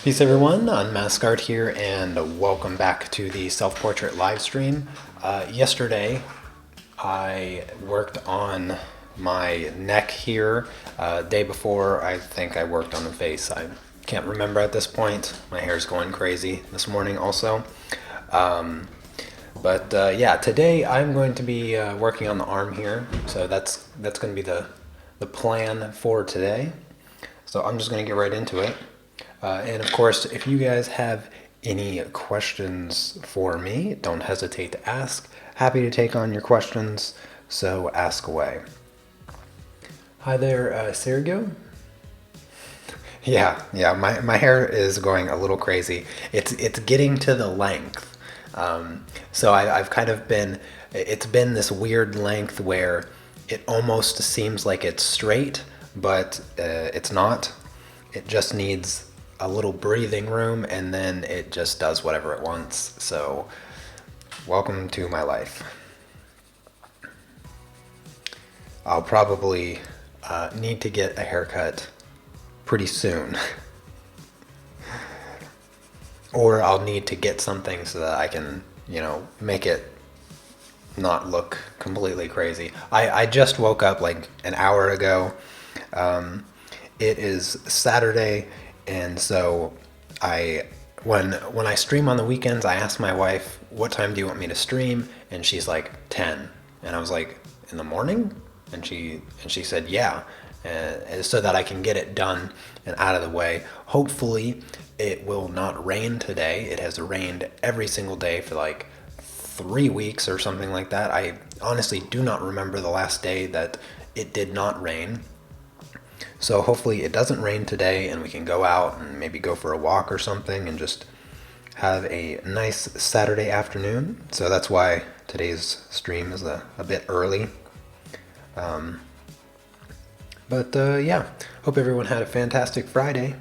Peace everyone, Unmask here, and welcome back to the self-portrait live stream. Yesterday, I worked on my neck here. Day before, I think I worked on the face. I can't remember at this point. My hair's going crazy this morning also. But yeah, today I'm going to be working on the arm here. So that's going to be the plan for today. So I'm just going to get right into it. And of course, if you guys have any questions for me, don't hesitate to ask. Happy to take on your questions, so ask away. Hi there, Sergio. Yeah, my hair is going a little crazy. It's getting to the length. So I've kind of it's been this weird length where it almost seems like it's straight, but it's not. It just needs a little breathing room, and then it just does whatever it wants. So welcome to my life. I'll probably need to get a haircut pretty soon. Or I'll need to get something so that I can, make it not look completely crazy. I just woke up like an hour ago. It is Saturday, and so when I stream on the weekends, I ask my wife, what time do you want me to stream? And she's like, 10. And I was like, in the morning? And she said, yeah. So that I can get it done and out of the way. Hopefully it will not rain today. It has rained every single day for like 3 weeks or something like that. I honestly do not remember the last day that it did not rain. So hopefully it doesn't rain today and we can go out and maybe go for a walk or something and just have a nice Saturday afternoon. So that's why today's stream is a bit early. But yeah, hope everyone had a fantastic Friday.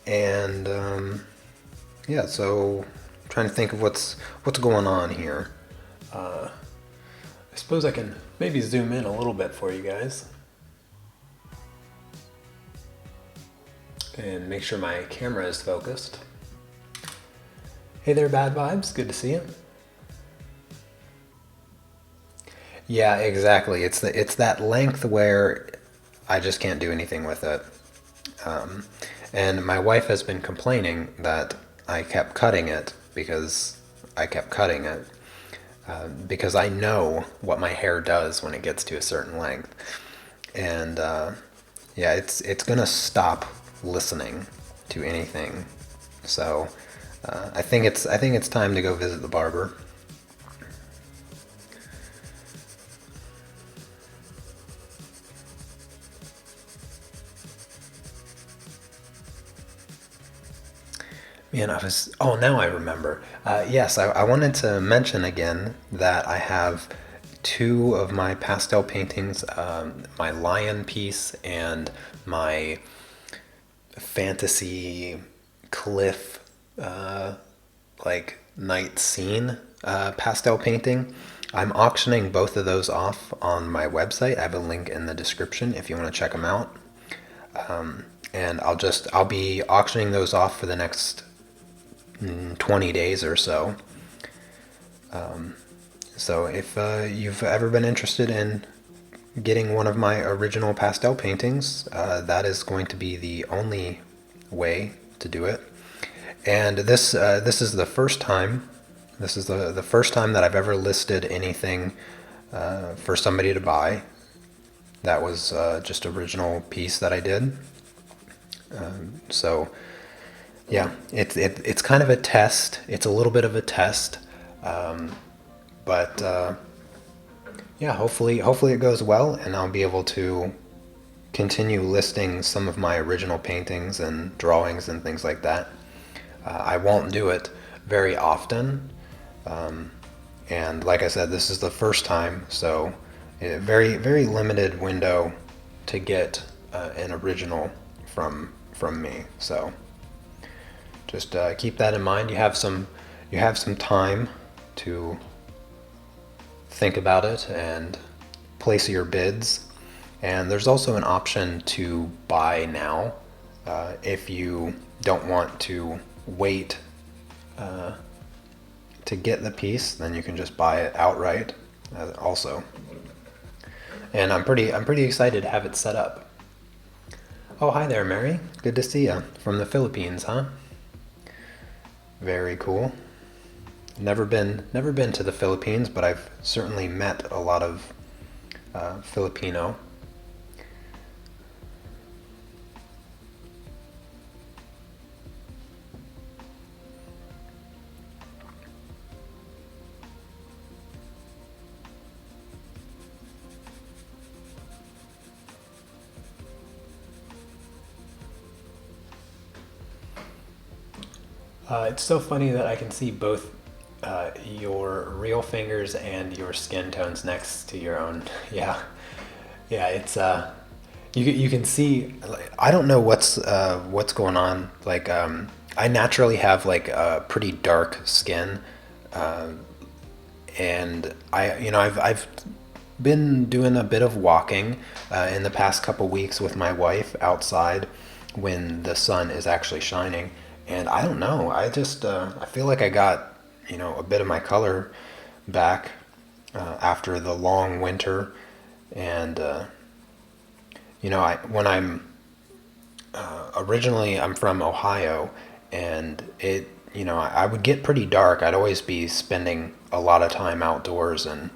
And yeah, so I'm trying to think of what's going on here. I suppose I can maybe zoom in a little bit for you guys. And make sure my camera is focused. Hey there, Bad Vibes. Good to see you. Yeah, exactly. It's that length where I just can't do anything with it. And my wife has been complaining that I kept cutting it because because I know what my hair does when it gets to a certain length. And yeah, it's gonna stop listening to anything. So I think it's time to go visit the barber. Man, now I remember. Yes, I wanted to mention again that I have two of my pastel paintings, my lion piece and my fantasy cliff, like night scene pastel painting. I'm auctioning both of those off on my website. I have a link in the description if you want to check them out. And I'll be auctioning those off for the next 20 days or so. So if you've ever been interested in getting one of my original pastel paintings, that is going to be the only way to do it. And this is the first time. This is the first time that I've ever listed anything for somebody to buy. That was just original piece that I did. So yeah, it's kind of a test. It's a little bit of a test, but yeah, hopefully it goes well, and I'll be able to continue listing some of my original paintings and drawings and things like that. I won't do it very often, and like I said, this is the first time, so a very limited window to get an original from me. So just keep that in mind. You have some time to think about it and place your bids. And there's also an option to buy now if you don't want to wait to get the piece, then you can just buy it outright also. And I'm pretty excited to have it set up. Oh, hi there, Mary. Good to see you. From the Philippines, huh? Very cool. Never been to the Philippines, but I've certainly met a lot of Filipino. It's so funny that I can see both your real fingers and your skin tones next to your own. Yeah, yeah. It's you can see. I don't know what's going on. Like I naturally have like a pretty dark skin, and I've been doing a bit of walking in the past couple weeks with my wife outside when the sun is actually shining. And I don't know. I just I feel like I got a bit of my color back after the long winter, and when I'm originally I'm from Ohio, and I would get pretty dark. I'd always be spending a lot of time outdoors, and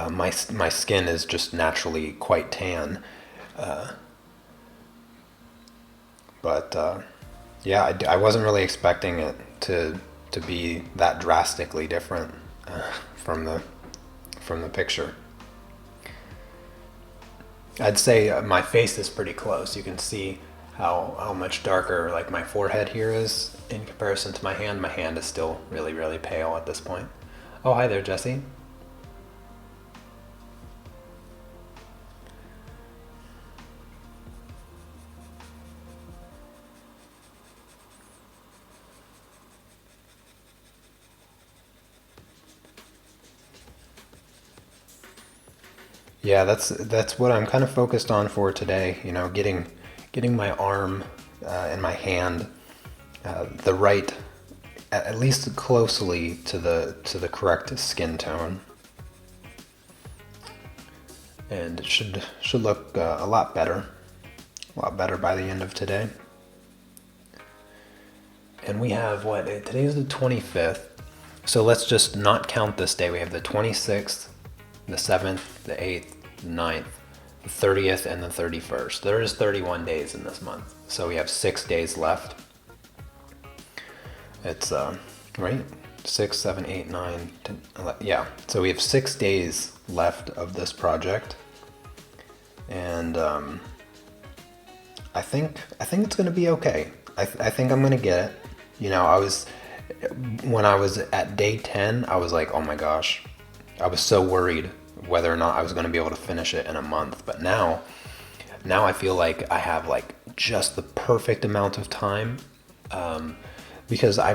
my skin is just naturally quite tan, but. Yeah, I wasn't really expecting it to be that drastically different from the picture. I'd say my face is pretty close. You can see how much darker like my forehead here is in comparison to my hand. My hand is still really, really pale at this point. Oh, hi there, Jesse. Yeah, that's what I'm kind of focused on for today. Getting my arm and my hand the right, at least closely to the correct skin tone, and it should look a lot better by the end of today. And we have today is the 25th, so let's just not count this day. We have the 26th, the 7th, the 8th, the 9th, the 30th, and the 31st. There is 31 days in this month, so we have 6 days left. It's right, 6, 7, 8, 9, 10, 11, yeah. So we have 6 days left of this project, and I think it's gonna be okay. I think I'm gonna get it. When I was at day 10, I was like, oh my gosh, I was so worried whether or not I was going to be able to finish it in a month. But now I feel like I have like just the perfect amount of time, because I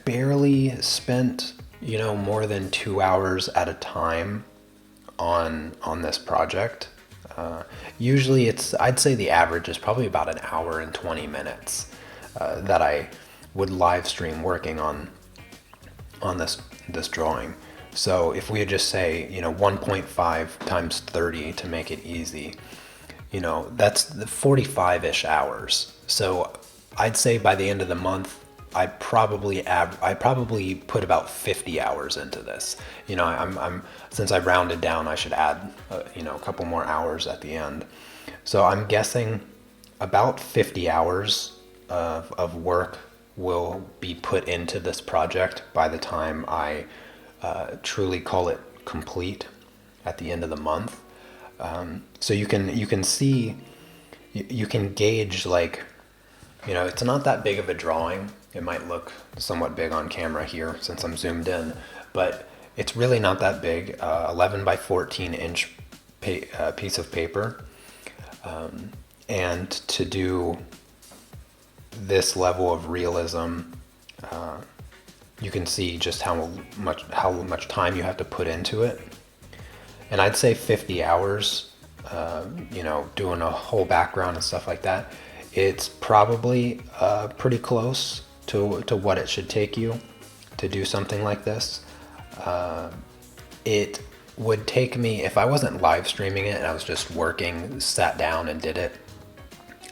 barely spent more than 2 hours at a time on this project. Usually I'd say the average is probably about an hour and 20 minutes that I would live stream working on this drawing. So if we would just say 1.5 times 30 to make it easy, that's the 45-ish hours. So I'd say by the end of the month, I probably put about 50 hours into this. I'm since I rounded down, I should add a couple more hours at the end. So I'm guessing about 50 hours of work will be put into this project by the time I truly call it complete at the end of the month. So you can see, you can gauge, like, it's not that big of a drawing. It might look somewhat big on camera here since I'm zoomed in, but it's really not that big. 11 by 14 inch piece of paper, and to do this level of realism, you can see just how much time you have to put into it. And I'd say 50 hours, doing a whole background and stuff like that It's probably pretty close to what it should take you to do something like this. It would take me, if I wasn't live streaming it and I was just working, sat down and did it,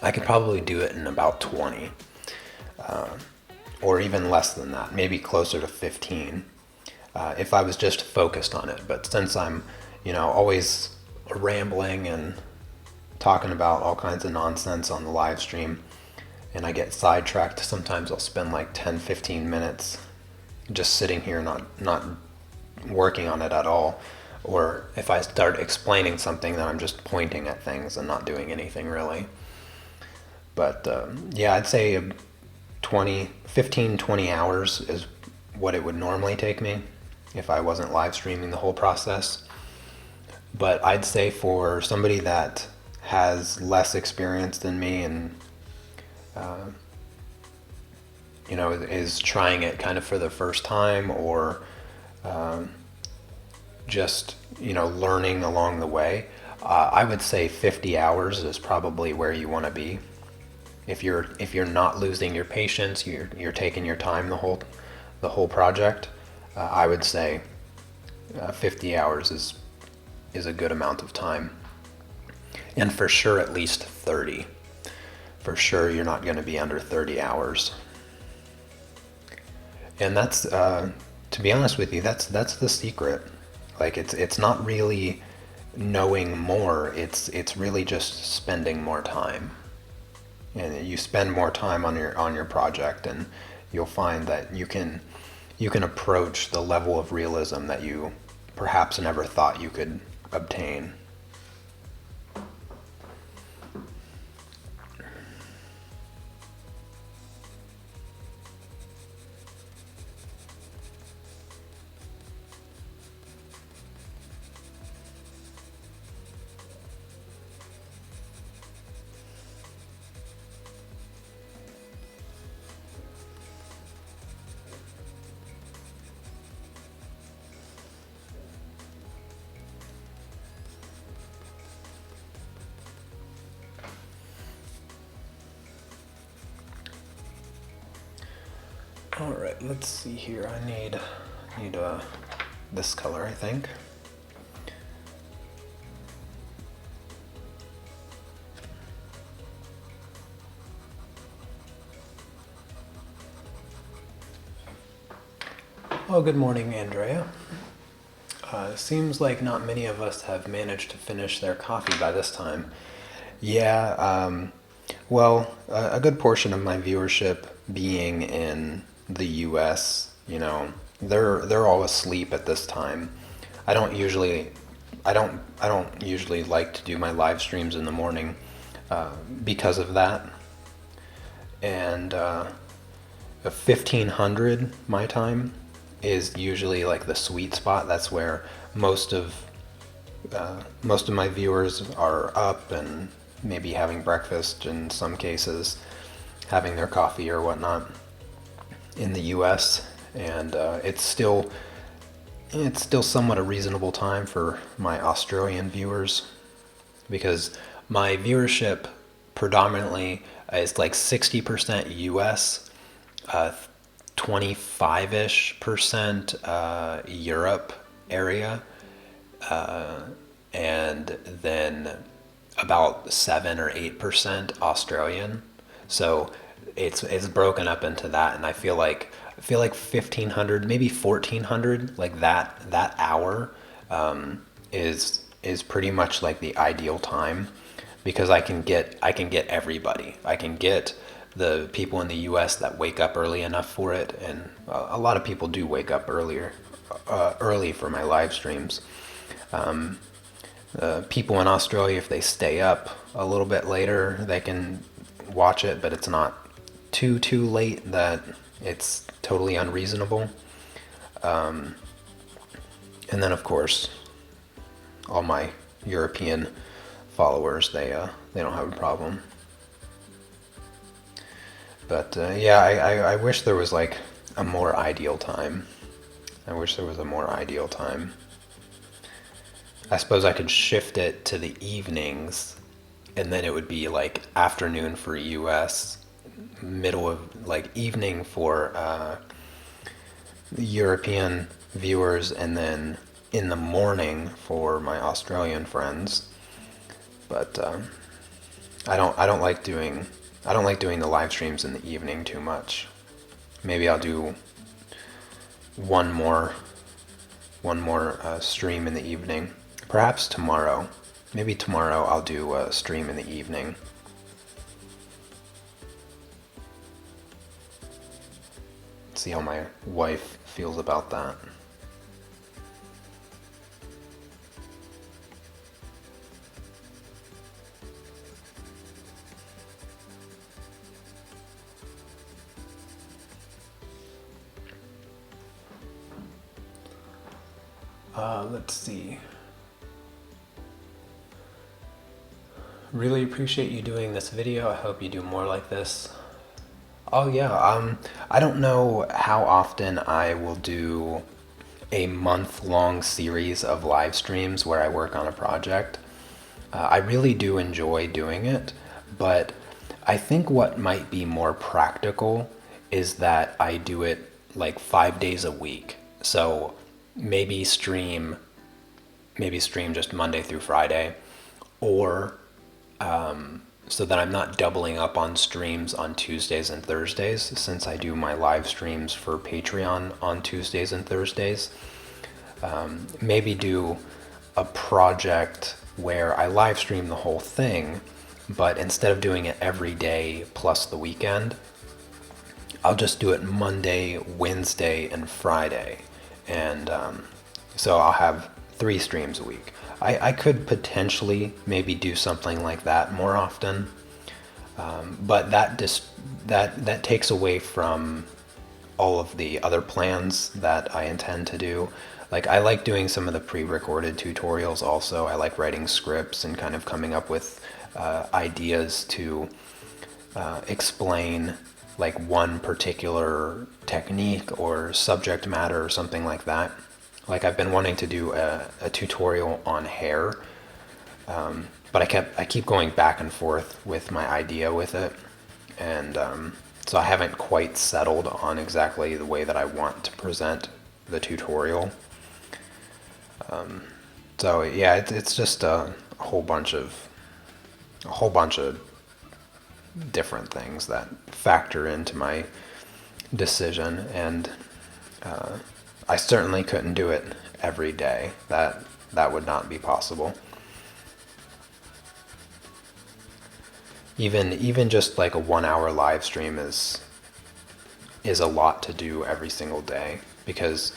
I could probably do it in about 20, or even less than that, maybe closer to 15, if I was just focused on it. But since I'm, always rambling and talking about all kinds of nonsense on the live stream, and I get sidetracked, sometimes I'll spend like 10, 15 minutes just sitting here not working on it at all. Or if I start explaining something, then I'm just pointing at things and not doing anything really. But yeah, I'd say 20 hours is what it would normally take me if I wasn't live streaming the whole process. But I'd say for somebody that has less experience than me and is trying it kind of for the first time, or just learning along the way, I would say 50 hours is probably where you want to be. If you're not losing your patience, you're taking your time the whole project, I would say 50 hours is a good amount of time. And for sure at least 30. For sure you're not going to be under 30 hours. And that's to be honest with you, that's the secret. Like it's not really knowing more, it's really just spending more time. And you spend more time on your project, and you'll find that you can approach the level of realism that you perhaps never thought you could obtain. All right, let's see here. I need this color, I think. Oh, good morning, Andrea. Seems like not many of us have managed to finish their coffee by this time. Yeah, well, a good portion of my viewership being in the US, they're all asleep at this time. I don't usually like to do my live streams in the morning because of that. And 1500 my time is usually like the sweet spot. That's where most of my viewers are up and maybe having breakfast, in some cases having their coffee or whatnot in the US. And it's still somewhat a reasonable time for my Australian viewers, because my viewership predominantly is like 60% US, 25-ish% Europe area, and then about 7 or 8% Australian. So it's broken up into that, and I feel like 1500, maybe 1400, like that hour is pretty much like the ideal time, because I can get everybody. I can get the people in the US that wake up early enough for it, and a lot of people do wake up early for my live streams. People in Australia, if they stay up a little bit later, they can watch it, but it's not too late that it's totally unreasonable. And then of course all my European followers, they don't have a problem. But yeah, I wish there was like a more ideal time. I suppose I could shift it to the evenings and then it would be like afternoon for US, middle of like evening for European viewers, and then in the morning for my Australian friends. But I don't like doing the live streams in the evening too much. Maybe I'll do one more stream in the evening. Perhaps tomorrow. Maybe tomorrow I'll do a stream in the evening. See how my wife feels about that. Let's see. Really appreciate you doing this video. I hope you do more like this. Oh yeah, I don't know how often I will do a month-long series of live streams where I work on a project. I really do enjoy doing it, but I think what might be more practical is that I do it like 5 days a week. So maybe stream just Monday through Friday, or so that I'm not doubling up on streams on Tuesdays and Thursdays, since I do my live streams for Patreon on Tuesdays and Thursdays. Maybe do a project where I live stream the whole thing, but instead of doing it every day plus the weekend, I'll just do it Monday, Wednesday, and Friday. And so I'll have 3 streams a week. I could potentially maybe do something like that more often, but that takes away from all of the other plans that I intend to do. Like, I like doing some of the pre-recorded tutorials also. I like writing scripts and kind of coming up with ideas to explain like one particular technique or subject matter or something like that. Like, I've been wanting to do a tutorial on hair, but I keep going back and forth with my idea with it, and so I haven't quite settled on exactly the way that I want to present the tutorial. So yeah, it's just a whole bunch of different things that factor into my decision, and I certainly couldn't do it every day. That would not be possible. Even just like a 1 hour live stream is a lot to do every single day, because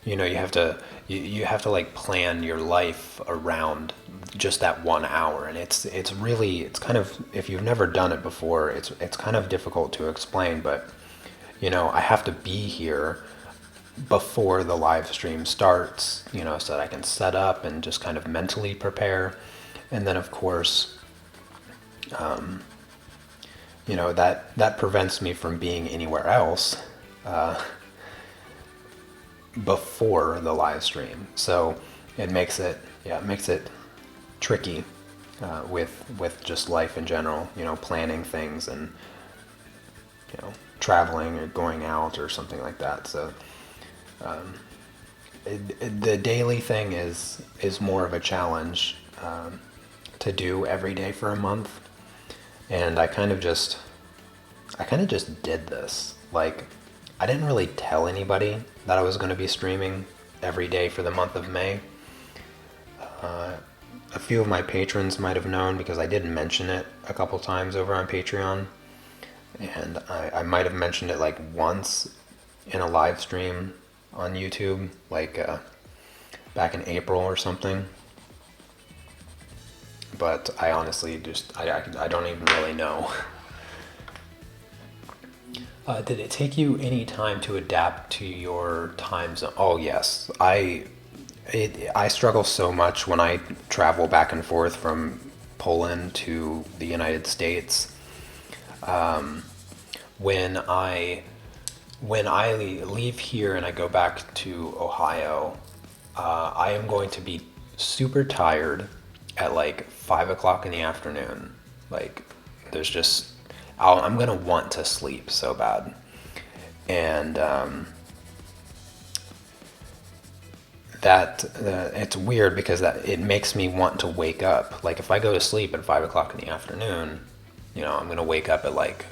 you have to like plan your life around just that 1 hour, and it's kind of, if you've never done it before, it's kind of difficult to explain, but I have to be here before the live stream starts, so that I can set up and just kind of mentally prepare. And then of course, that prevents me from being anywhere else before the live stream. So it makes it tricky with just life in general, planning things and traveling or going out or something like that. So the daily thing is more of a challenge to do every day for a month, and I kind of just did this. Like, I didn't really tell anybody that I was going to be streaming every day for the month of May. A few of my patrons might have known, because I did mention it a couple times over on Patreon, and I might have mentioned it like once in a live stream on YouTube, like back in April or something. But I honestly I don't even really know. Did it take you any time to adapt to your time zone? Oh yes, I struggle so much when I travel back and forth from Poland to the United States. When I leave here and I go back to Ohio, I am going to be super tired. at like 5 o'clock in the afternoon. Like, there's just, I'm gonna want to sleep so bad. And that it's weird because that it makes me want to wake up. Like, if I go to sleep at 5 o'clock in the afternoon, I'm gonna wake up at like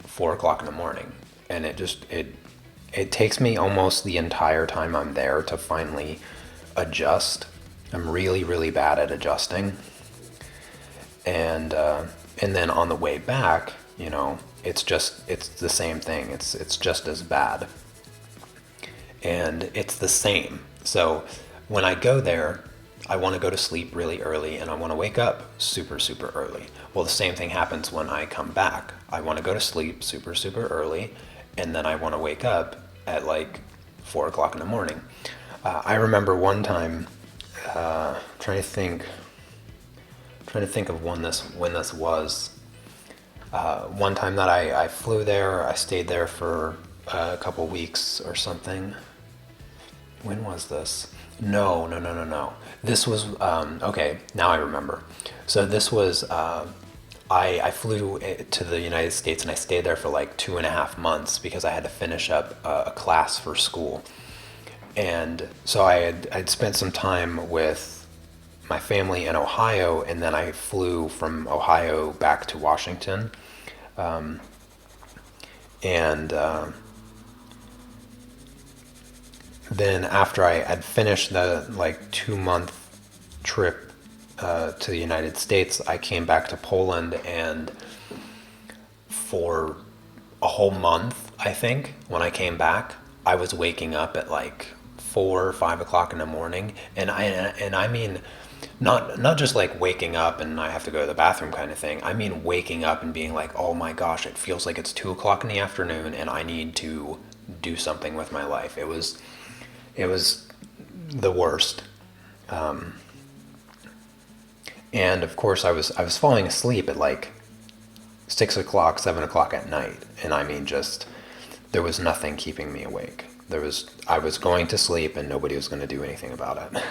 4 o'clock in the morning, and it takes me almost the entire time I'm there to finally adjust. I'm really, really bad at adjusting. And then on the way back, it's the same thing. It's just as bad. And it's the same. So when I go there, I want to go to sleep really early and I want to wake up super, super early. Well, the same thing happens when I come back. I want to go to sleep super, super early, and then I want to wake up at like 4 o'clock in the morning. I remember one time, trying to think of when this was. One time that I flew there, I stayed there for a couple weeks or something. When was this? No. This was, okay, now I remember. So this was, I flew to the United States and I stayed there for like 2.5 months because I had to finish up a class for school. And so I'd spent some time with my family in Ohio, and then I flew from Ohio back to Washington. And then after I had finished the like 2 month trip to the United States, I came back to Poland, and for a whole month, I think, when I came back, I was waking up at like 4 or 5 o'clock in the morning, and I mean, not just like waking up and I have to go to the bathroom kind of thing. I mean waking up and being like, oh my gosh, it feels like it's 2 o'clock in the afternoon and I need to do something with my life. It was the worst. And of course I was falling asleep at like 6 o'clock, 7 o'clock at night, and I mean, just there was nothing keeping me awake. I was going to sleep and nobody was going to do anything about it.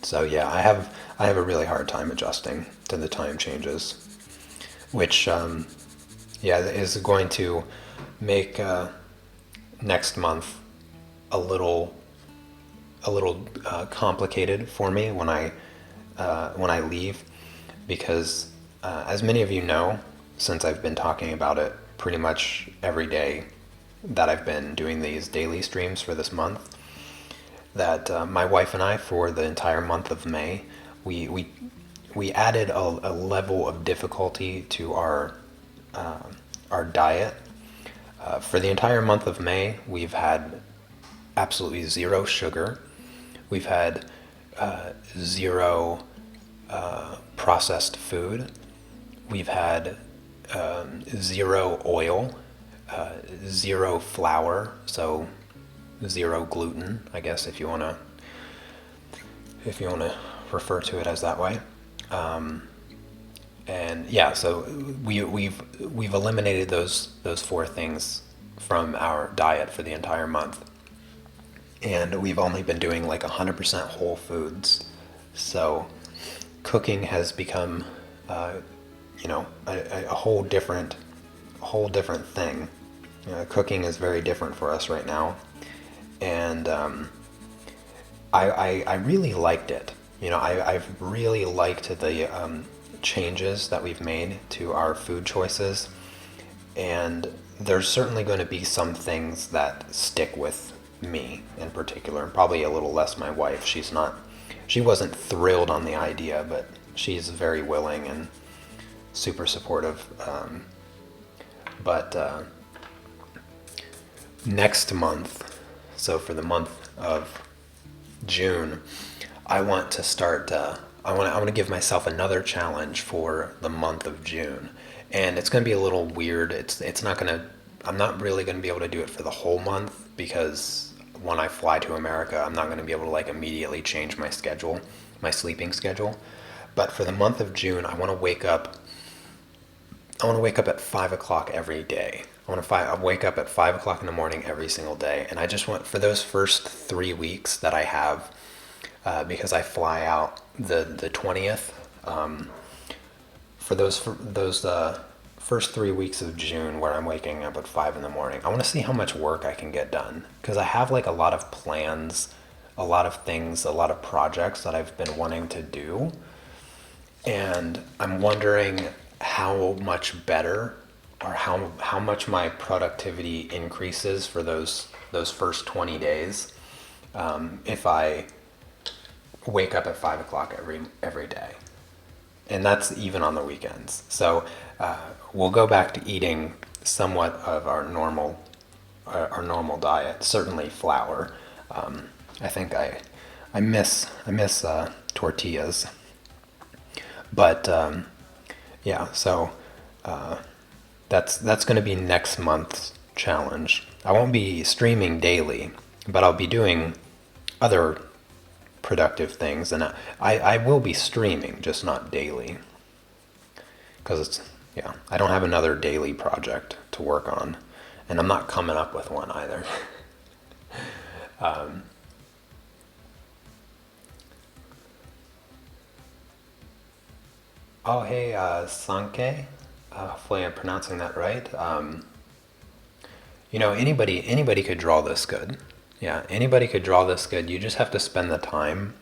So yeah, I have a really hard time adjusting to the time changes, which yeah, is going to make next month a little complicated for me when I leave, because as many of you know, since I've been talking about it pretty much every day that I've been doing these daily streams for this month, that my wife and I, for the entire month of May, we added a level of difficulty to our diet. For the entire month of May, we've had absolutely zero sugar. We've had zero processed food. We've had zero oil, zero flour, so zero gluten, I guess, if you want to refer to it as that way. And yeah, so we've eliminated those four things from our diet for the entire month, and we've only been doing like 100% whole foods. So cooking has become, a whole different thing. Cooking is very different for us right now, and I really liked it. I've really liked the changes that we've made to our food choices, and there's certainly going to be some things that stick with me in particular, and probably a little less my wife. She wasn't thrilled on the idea, but she's very willing and super supportive. But next month, so for the month of June, I want to start. I want to give myself another challenge for the month of June, and it's going to be a little weird. It's not going to. I'm not really going to be able to do it for the whole month, because when I fly to America, I'm not going to be able to like immediately change my schedule, my sleeping schedule. But for the month of June, I want to wake up. I want to wake up at 5 o'clock every day. I wake up at 5 o'clock in the morning every single day, and I just want for those first 3 weeks that I have, because I fly out the 20th. For those first 3 weeks of June where I'm waking up at 5 in the morning, I want to see how much work I can get done because I have like a lot of plans, a lot of things, a lot of projects that I've been wanting to do, and I'm wondering how much better or how much my productivity increases for those first 20 days if I wake up at 5 o'clock every day, and that's even on the weekends. So we'll go back to eating somewhat of our normal diet. Certainly flour. I think I miss tortillas, but yeah. So that's going to be next month's challenge. I won't be streaming daily, but I'll be doing other productive things, and I will be streaming, just not daily, because yeah, I don't have another daily project to work on, and I'm not coming up with one either. Oh, hey, Sanke. Hopefully I'm pronouncing that right. Anybody could draw this good. Yeah, anybody could draw this good. You just have to spend the time.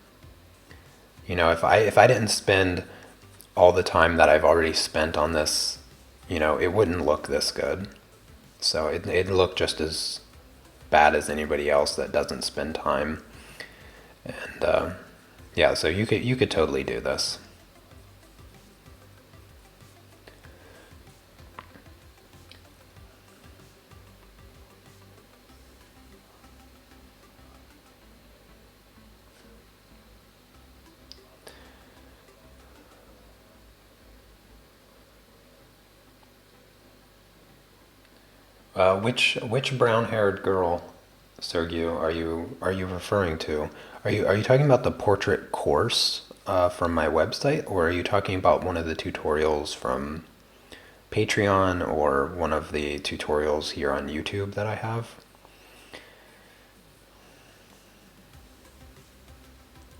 If I didn't spend all the time that I've already spent on this, it wouldn't look this good. So it'd look just as bad as anybody else that doesn't spend time. And yeah, so you could totally do this. Which brown-haired girl, Sergio, are you referring to? Are you talking about the portrait course from my website, or are you talking about one of the tutorials from Patreon or one of the tutorials here on YouTube that I have?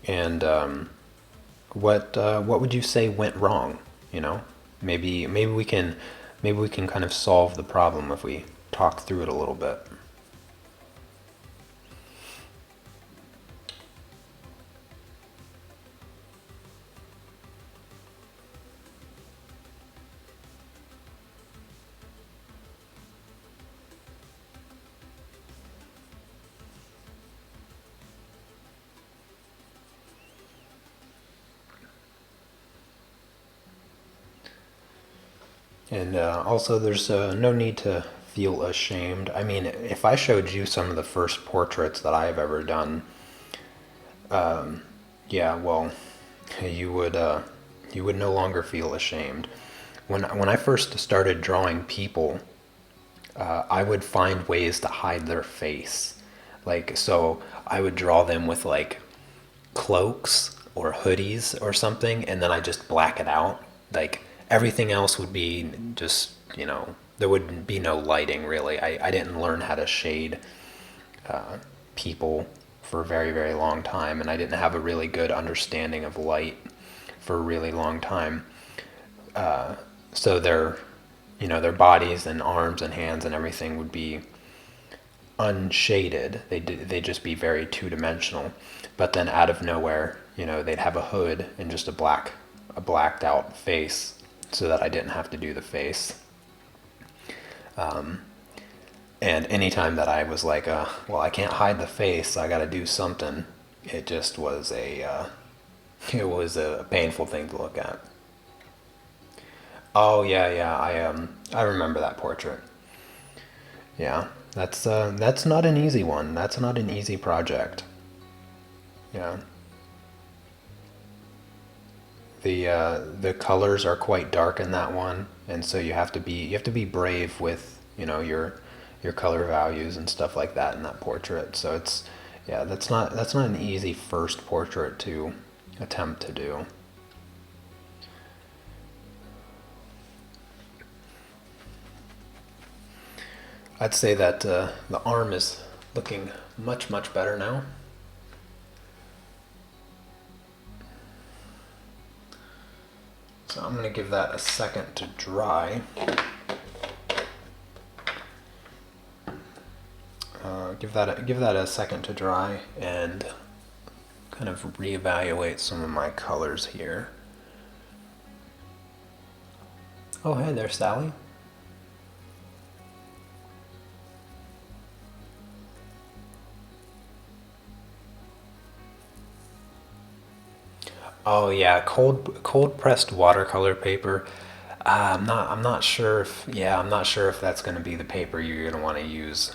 And what would you say went wrong? You know, maybe we can kind of solve the problem if we talk through it a little bit. And also, there's no need to feel ashamed. I mean, if I showed you some of the first portraits that I've ever done, yeah, well, you would you would no longer feel ashamed. When I first started drawing people, I would find ways to hide their face. Like, so I would draw them with like cloaks or hoodies or something, and then I just black it out. Like everything else would be just, there would be no lighting really. I didn't learn how to shade people for a very, very long time, and I didn't have a really good understanding of light for a really long time. So their bodies and arms and hands and everything would be unshaded. They'd just be very two-dimensional. But then out of nowhere, they'd have a hood and just a blacked out face, so that I didn't have to do the face. And anytime that I was like, well, I can't hide the face, I got to do something, it just was it was a painful thing to look at. Oh yeah, yeah, I remember that portrait. Yeah, that's not an easy one. That's not an easy project. Yeah. The colors are quite dark in that one, and so you have to be brave with your color values and stuff like that in that portrait. So it's yeah, that's not an easy first portrait to attempt to do. I'd say that the arm is looking much, much better now. So I'm going to give that a second to dry. Give that a second to dry and kind of reevaluate some of my colors here. Oh, hey there, Sally. Oh yeah, cold pressed watercolor paper. I'm not sure if I'm not sure if that's going to be the paper you're going to want to use.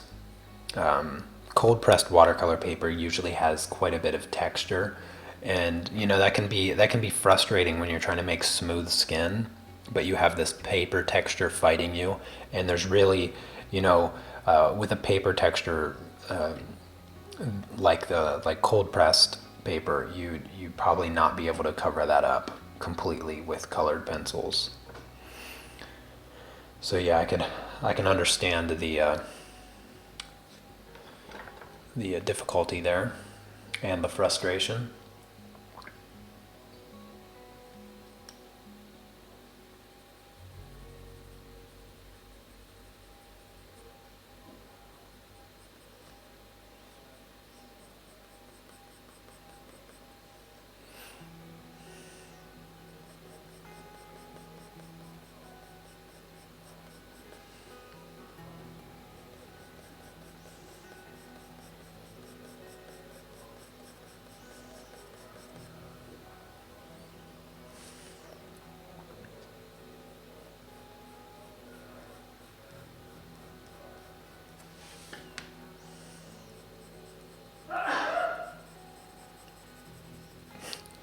Cold pressed watercolor paper usually has quite a bit of texture, and you know that can be frustrating when you're trying to make smooth skin, but you have this paper texture fighting you, and there's really, you know, with a paper texture like cold pressed paper, you'd probably not be able to cover that up completely with colored pencils. So yeah, I can understand the difficulty there and the frustration.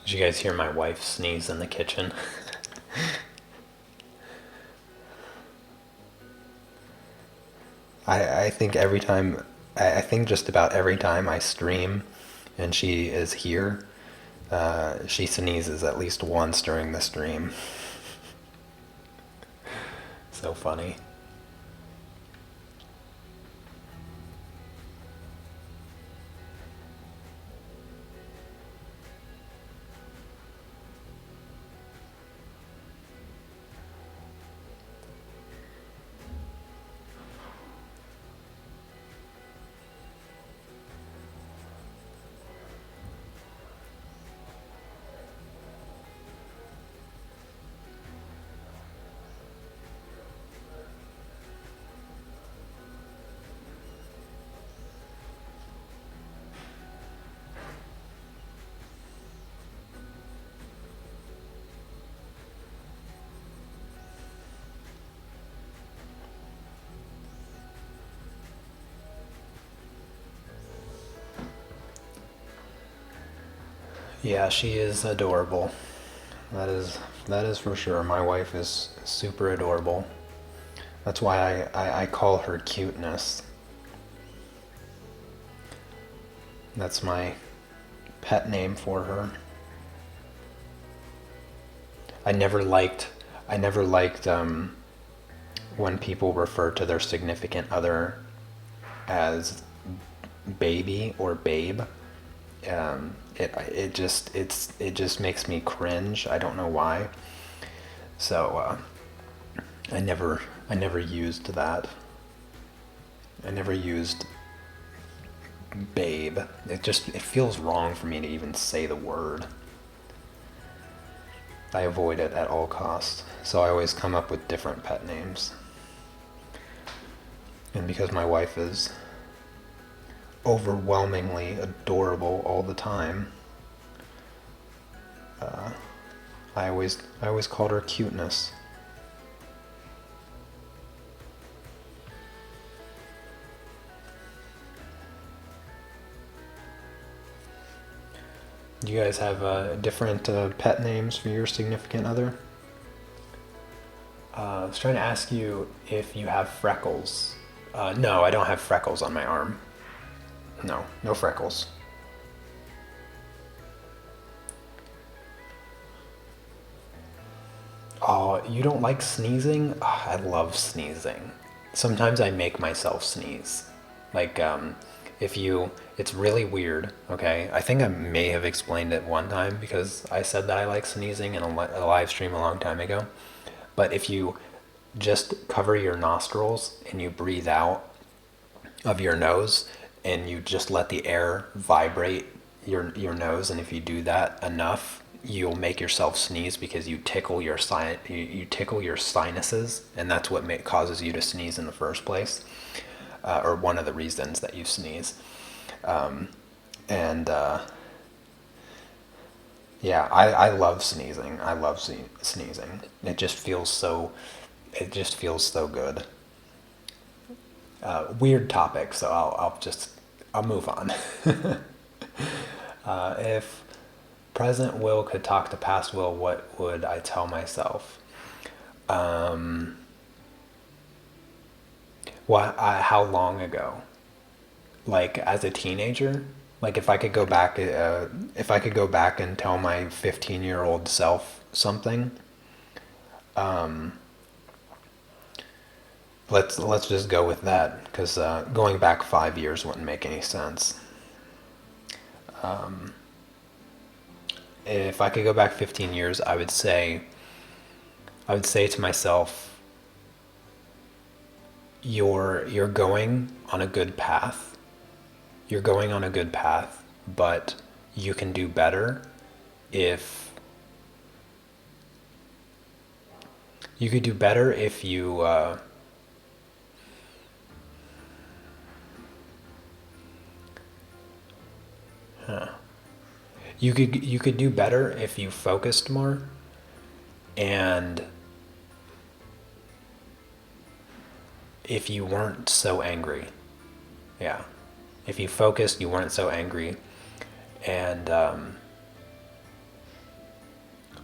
Did you guys hear my wife sneeze in the kitchen? I think every time, I think just about every time I stream and she is here, she sneezes at least once during the stream. So funny. Yeah, she is adorable. That is for sure. My wife is super adorable. That's why I call her cuteness. That's my pet name for her. I never liked I never liked when people refer to their significant other as baby or babe. It just makes me cringe. I don't know why. So I never used that. I never used babe. It feels wrong for me to even say the word. I avoid it at all costs. So I always come up with different pet names. And because my wife is overwhelmingly adorable all the time, I always called her cuteness. Do you guys have different pet names for your significant other? I was trying to ask you if you have freckles. No, I don't have freckles on my arm. No, no freckles. Oh, you don't like sneezing? Oh, I love sneezing. sometimes I make myself sneeze. Like, if you, it's really weird, okay? I think I may have explained it one time because I said that I like sneezing in a live stream a long time ago. But if you just cover your nostrils and you breathe out of your nose and you just let the air vibrate your nose, and if you do that enough, you'll make yourself sneeze because you tickle your you tickle your sinuses, and that's what causes you to sneeze in the first place, or one of the reasons that you sneeze. And yeah, I love sneezing. I love sneezing. It just feels so good. Weird topic, so I'll move on. If present Will could talk to past Will, what would I tell myself? How long ago? Like as a teenager? Like if I could go back and tell my 15-year-old self something, let's just go with that because going back 5 years wouldn't make any sense. If I could go back 15 years, I would say to myself, you're going on a good path. You're going on a good path, but you can do better if you could do better if you you could do better if you focused more and if you weren't so angry. Yeah. If you focused, you weren't so angry, and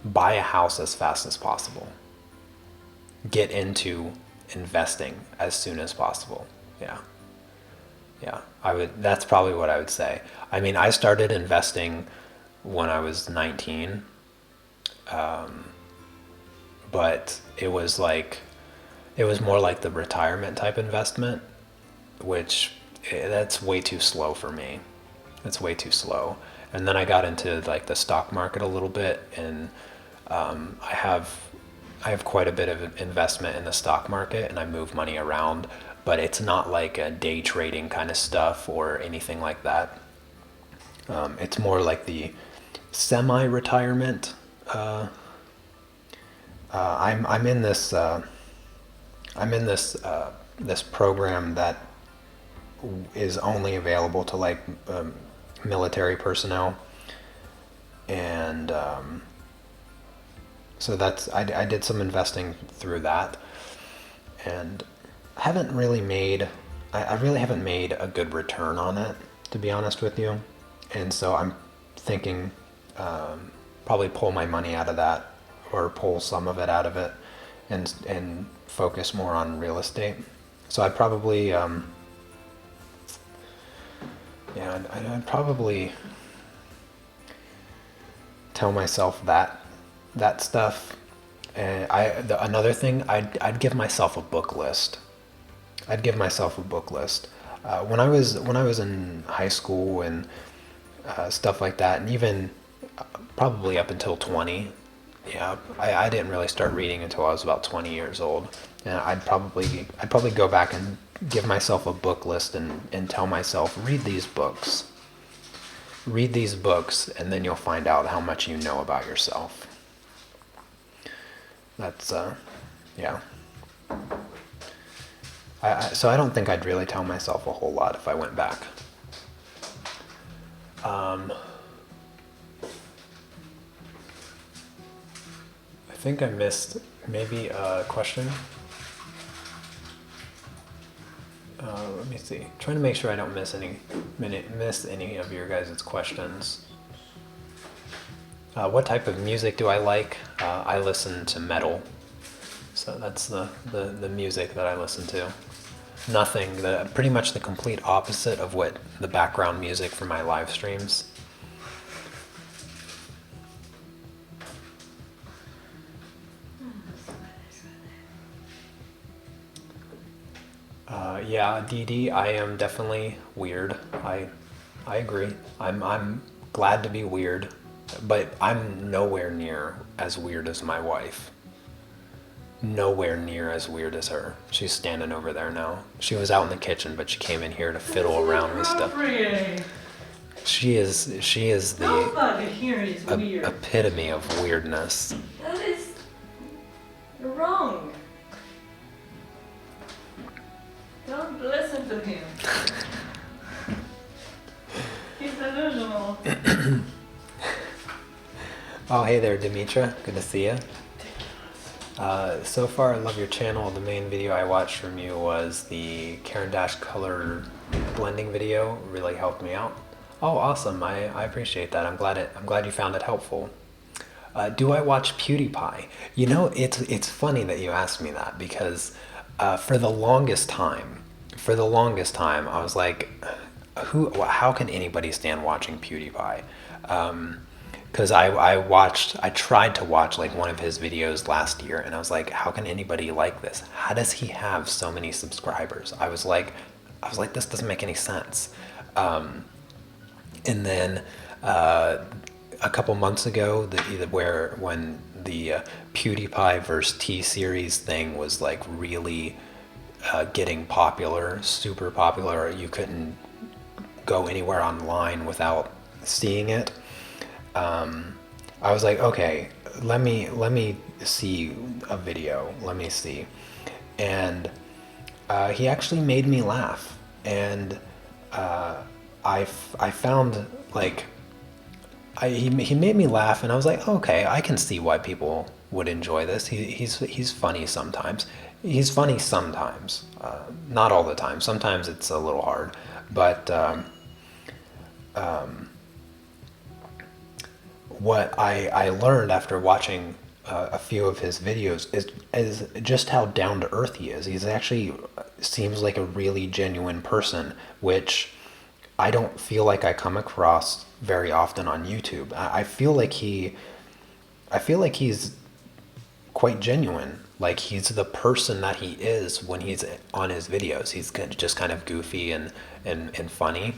buy a house as fast as possible. Get into investing as soon as possible. Yeah. Yeah. That's probably what I would say. I mean, I started investing when I was 19, but it was more like the retirement type investment, which that's way too slow for me. That's way too slow. And then I got into like the stock market a little bit, and I have quite a bit of investment in the stock market, and I move money around, but it's not like a day trading kind of stuff or anything like that. It's more like the semi-retirement. I'm in this this program that is only available to like military personnel, and so I did some investing through that, and haven't really made I really haven't made a good return on it, to be honest with you, and so I'm thinking probably pull my money out of that, or pull some of it out of it, and focus more on real estate. So I'd probably I'd probably tell myself that stuff. And another thing, I'd give myself a book list. I'd give myself a book list. When I was in high school and stuff like that, and even probably up until 20, yeah, I didn't really start reading until I was about 20 years old. And I'd probably go back and give myself a book list and tell myself, read these books. Read these books, and then you'll find out how much you know about yourself. That's, yeah. So I don't think I'd really tell myself a whole lot if I went back. I think I missed maybe a question. Let me see. Trying to make sure I don't miss any of your guys' questions. What type of music do I like? I listen to metal, so that's the music that I listen to. Pretty much the complete opposite of what the background music for my live streams. Yeah, Dee Dee, I am definitely weird. I agree. I'm glad to be weird, but I'm nowhere near as weird as my wife. Nowhere near as weird as her. She's standing over there now. She was out in the kitchen, but she came in here to fiddle around with stuff. She is the Here is weird. epitome of weirdness. That is wrong. Don't listen to him. He's delusional. Oh, hey there, Dimitra. Good to see you. So far, I love your channel. The main video I watched from you was the Caran d'Ache color blending video. It really helped me out. Oh, awesome! I appreciate that. I'm glad you found it helpful. Do I watch PewDiePie? You know, it's funny that you asked me that because for the longest time, I was like, how can anybody stand watching PewDiePie? Because I tried to watch like one of his videos last year, and I was like, how can anybody like this? How does he have so many subscribers? I was like, this doesn't make any sense. And then a couple months ago, when the PewDiePie versus T-Series thing was like really getting popular, super popular, you couldn't go anywhere online without seeing it. I was like, okay, let me see a video. Let me see, and he actually made me laugh, and I found like he made me laugh, and I was like, okay, I can see why people would enjoy this. He's funny sometimes. He's funny sometimes, not all the time. Sometimes it's a little hard, but what I learned after watching a few of his videos is just how down to earth he is. He's actually seems like a really genuine person, which I don't feel like I come across very often on YouTube. I feel like he's quite genuine. Like he's the person that he is when he's on his videos. He's just kind of goofy and funny,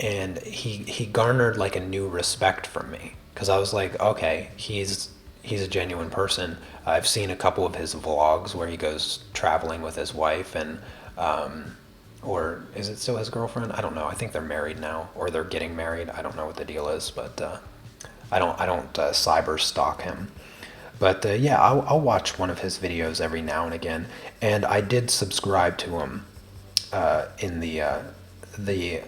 and he garnered like a new respect from me because I was like, okay, he's a genuine person. I've seen a couple of his vlogs where he goes traveling with his wife and or is it still his girlfriend? I don't know. I think they're married now, or they're getting married. I don't know what the deal is, but I don't cyber stalk him. But yeah, I'll watch one of his videos every now and again, and I did subscribe to him in the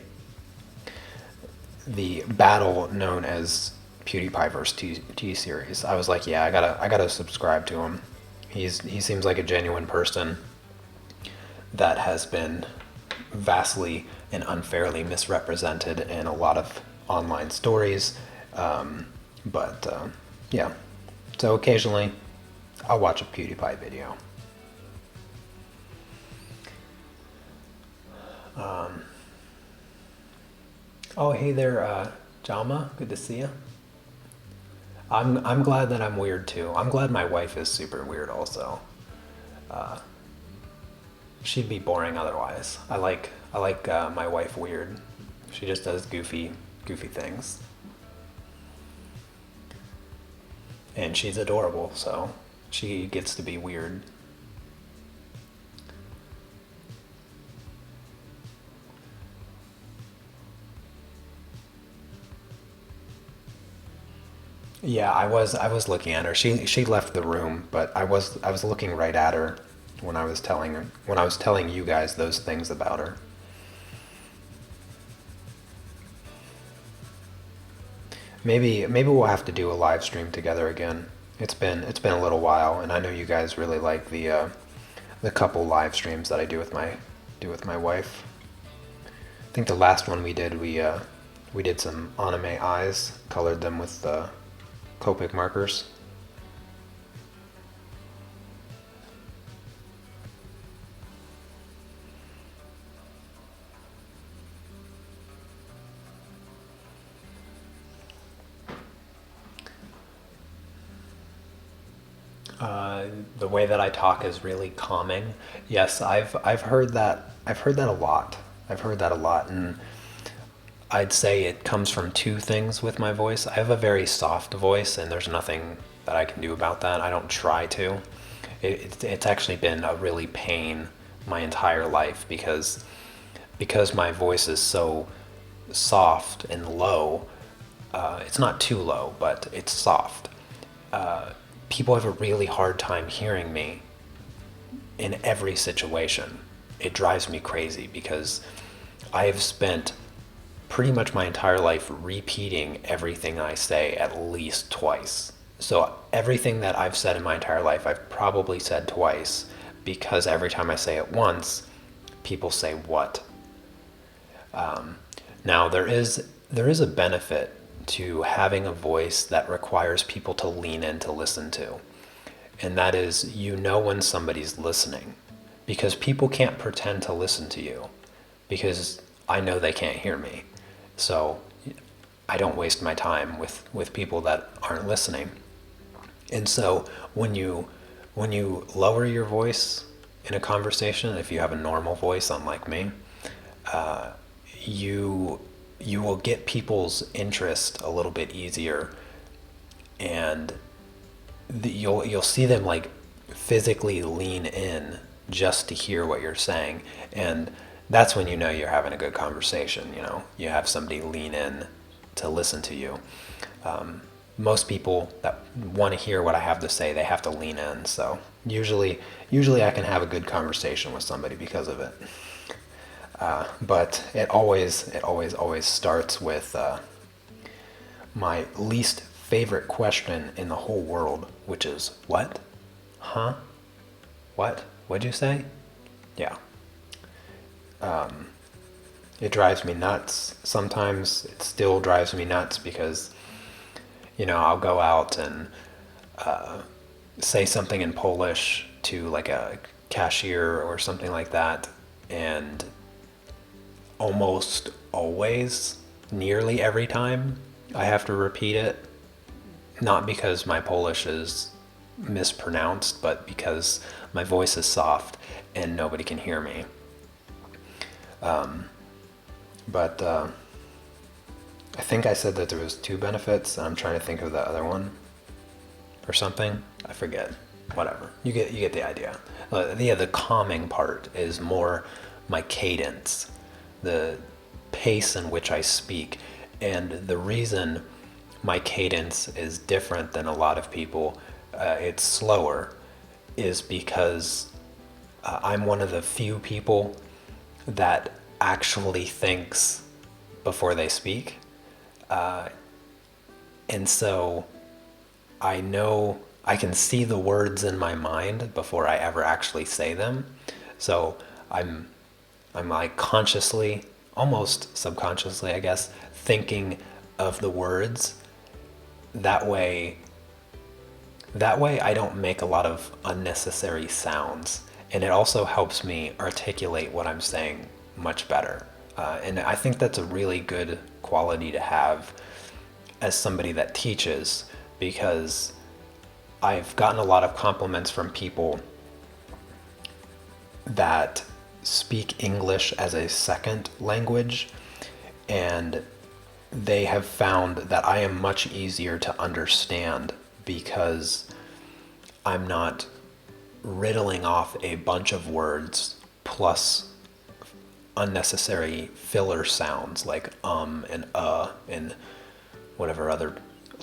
battle known as PewDiePie vs. T-Series. I was like, yeah, I gotta subscribe to him. He seems like a genuine person that has been vastly and unfairly misrepresented in a lot of online stories. Yeah, so occasionally I'll watch a PewDiePie video. Oh, hey there, Jama. Good to see you. I'm glad that I'm weird too. I'm glad my wife is super weird also. She'd be boring otherwise. I like my wife weird. She just does goofy things. And she's adorable, so she gets to be weird. Yeah, I was looking at her. She left the room, but I was looking right at her when I was telling you guys those things about her. Maybe we'll have to do a live stream together again. It's been a little while, and I know you guys really like the couple live streams that I do with my wife. I think the last one we did some anime eyes, colored them with Copic markers. The way that I talk is really calming. Yes, I've heard that. I've heard that a lot. I've heard that a lot, and I'd say it comes from two things with my voice. I have a very soft voice, and there's nothing that I can do about that. I don't try to. It's actually been a really pain my entire life because my voice is so soft and low. It's not too low, but it's soft. People have a really hard time hearing me in every situation. It drives me crazy because I have spent pretty much my entire life repeating everything I say at least twice. So everything that I've said in my entire life, I've probably said twice because every time I say it once, people say what. Now there is a benefit to having a voice that requires people to lean in to listen to. And that is, you know when somebody's listening because people can't pretend to listen to you because I know they can't hear me. So I don't waste my time with people that aren't listening. And so when you lower your voice in a conversation, if you have a normal voice, unlike me, you will get people's interest a little bit easier, and you'll see them like physically lean in just to hear what you're saying, and that's when you know you're having a good conversation. You know, you have somebody lean in to listen to you. Most people that want to hear what I have to say, they have to lean in. So usually I can have a good conversation with somebody because of it. But it always starts with my least favorite question in the whole world, which is what? Huh? What? What'd you say? Yeah. It drives me nuts. Sometimes it still drives me nuts because, I'll go out and say something in Polish to like a cashier or something like that, and almost always, nearly every time, I have to repeat it. Not because my Polish is mispronounced, but because my voice is soft and nobody can hear me. But I think I said that there was two benefits. I'm trying to think of the other one or something. I forget. Whatever. You get the idea. The calming part is more my cadence, the pace in which I speak, and the reason my cadence is different than a lot of people. It's slower, is because I'm one of the few people that actually thinks before they speak. And so I know I can see the words in my mind before I ever actually say them. So I'm like consciously, almost subconsciously, I guess, thinking of the words. That way I don't make a lot of unnecessary sounds. And it also helps me articulate what I'm saying much better. And I think that's a really good quality to have as somebody that teaches, because I've gotten a lot of compliments from people that speak English as a second language, and they have found that I am much easier to understand because I'm not riddling off a bunch of words plus unnecessary filler sounds like and whatever other,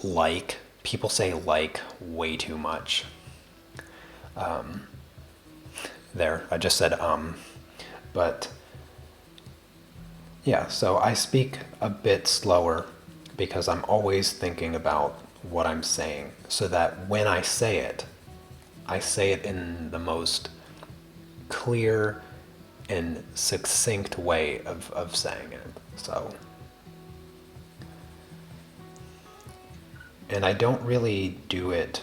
like. People say like way too much. There, I just said but yeah, so I speak a bit slower because I'm always thinking about what I'm saying, so that when I say it in the most clear and succinct way of saying it. So, and I don't really do that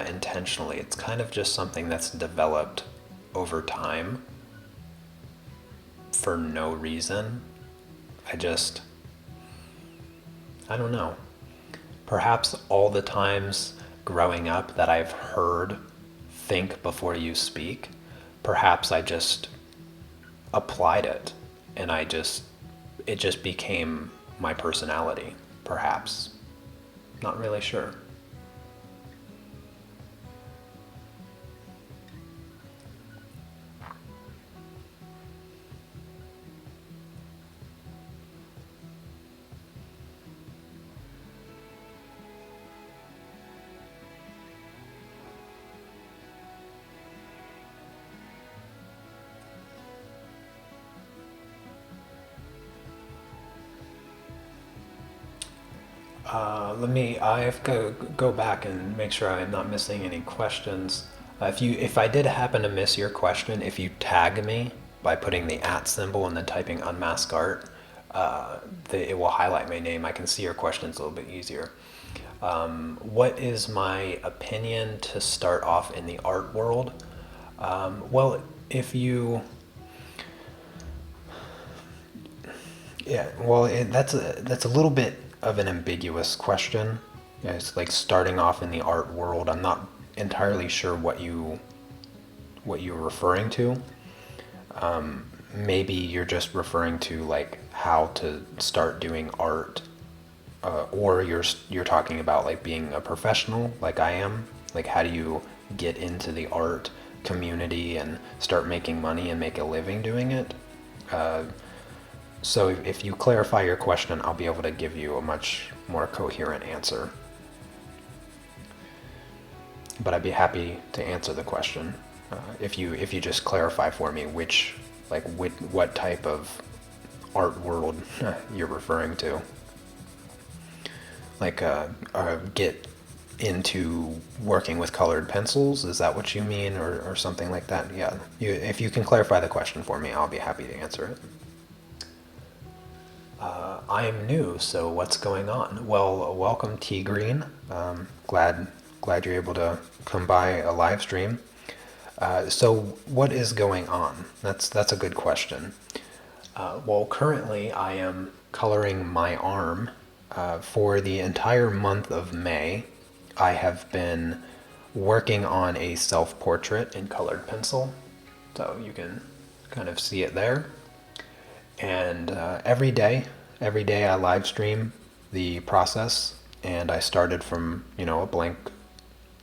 intentionally. It's kind of just something that's developed over time for no reason. I don't know. Perhaps all the times growing up that I've heard think before you speak. Perhaps I just applied it and it just became my personality, perhaps. Not really sure. I have to go back and make sure I'm not missing any questions. If I did happen to miss your question, if you tag me by putting the @ symbol and then typing Unmask Art, it will highlight my name. I can see your questions a little bit easier. What is my opinion to start off in the art world? Well, if you... Yeah, well, that's a little bit of an ambiguous question. Yeah, it's like starting off in the art world. I'm not entirely sure what you're referring to. Maybe you're just referring to like how to start doing art, or you're talking about like being a professional, like I am. Like how do you get into the art community and start making money and make a living doing it? So if you clarify your question, I'll be able to give you a much more coherent answer. But I'd be happy to answer the question if you just clarify for me what type of art world you're referring to. Like get into working with colored pencils, is that what you mean, or something like that? Yeah. If you can clarify the question for me, I'll be happy to answer it. I'm new, so what's going on? Well, welcome T Green. Glad you're able to come by a live stream. So what is going on? That's a good question. Well, currently I am coloring my arm. For the entire month of May, I have been working on a self-portrait in colored pencil. So you can kind of see it there. And every day I live stream the process, and I started from a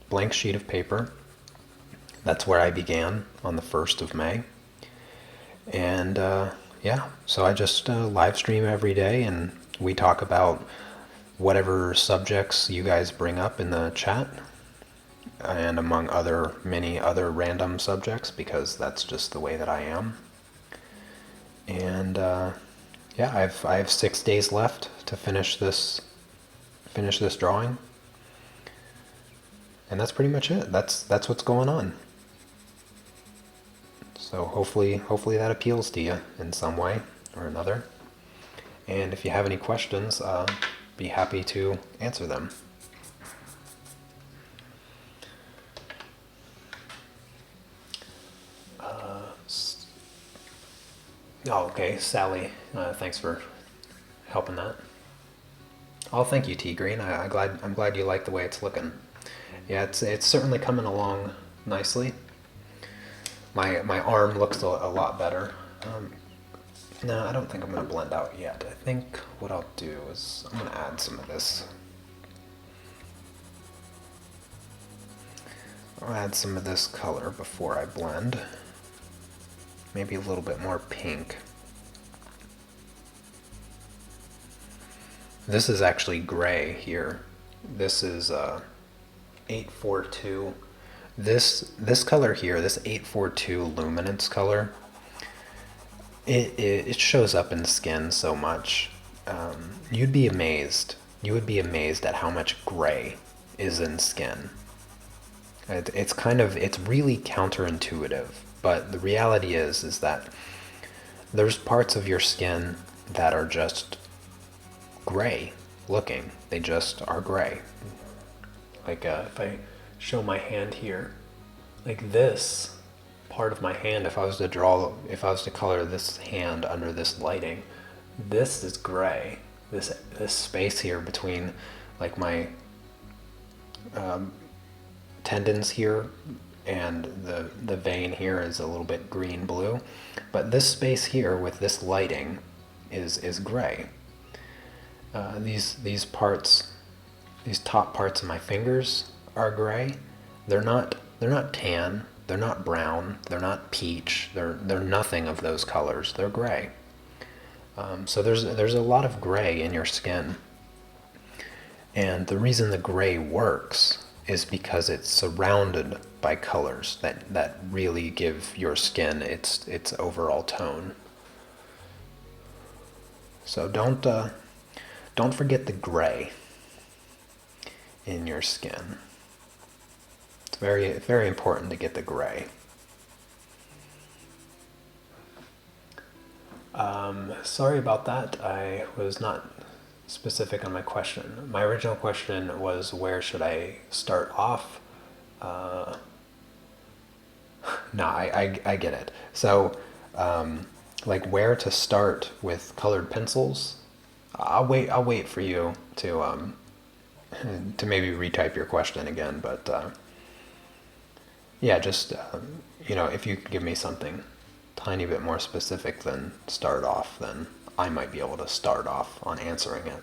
blank sheet of paper. That's where I began on the 1st of May. And yeah, so I just live stream every day, and we talk about whatever subjects you guys bring up in the chat, and among many other random subjects, because that's just the way that I am. And yeah, I have 6 days left to finish this drawing, and that's pretty much it. That's what's going on. So hopefully that appeals to you in some way or another. And if you have any questions, be happy to answer them. Oh, okay, Sally. Thanks for helping that. Oh, thank you, T Green. I'm glad you like the way it's looking. Yeah, it's certainly coming along nicely. My arm looks a lot better. No, I don't think I'm gonna blend out yet. I think what I'll do is I'm gonna add some of this. I'll add some of this color before I blend. Maybe a little bit more pink. This is actually gray here. This is 842. This color here, this 842 luminance color, it shows up in skin so much. You'd be amazed. You would be amazed at how much gray is in skin. It's really counterintuitive, but the reality is that there's parts of your skin that are just gray looking. They just are gray. Like if I show my hand here, like this part of my hand, if I was to color this hand under this lighting, this is gray. This space here between like my tendons here, and the vein here is a little bit green-blue. But this space here with this lighting is gray. These parts, these top parts of my fingers are gray. They're not tan. They're not brown. They're not peach. They're nothing of those colors. They're gray. So there's a lot of gray in your skin. And the reason the gray works is because it's surrounded by colors that really give your skin its overall tone. So don't forget the gray in your skin. It's very important to get the gray. Sorry about that. I was not specific on my question. My original question was, where should I start off? No, I get it. So, like where to start with colored pencils? I'll wait for you to maybe retype your question again. But yeah, just if you could give me something tiny bit more specific than start off, then I might be able to start off on answering it.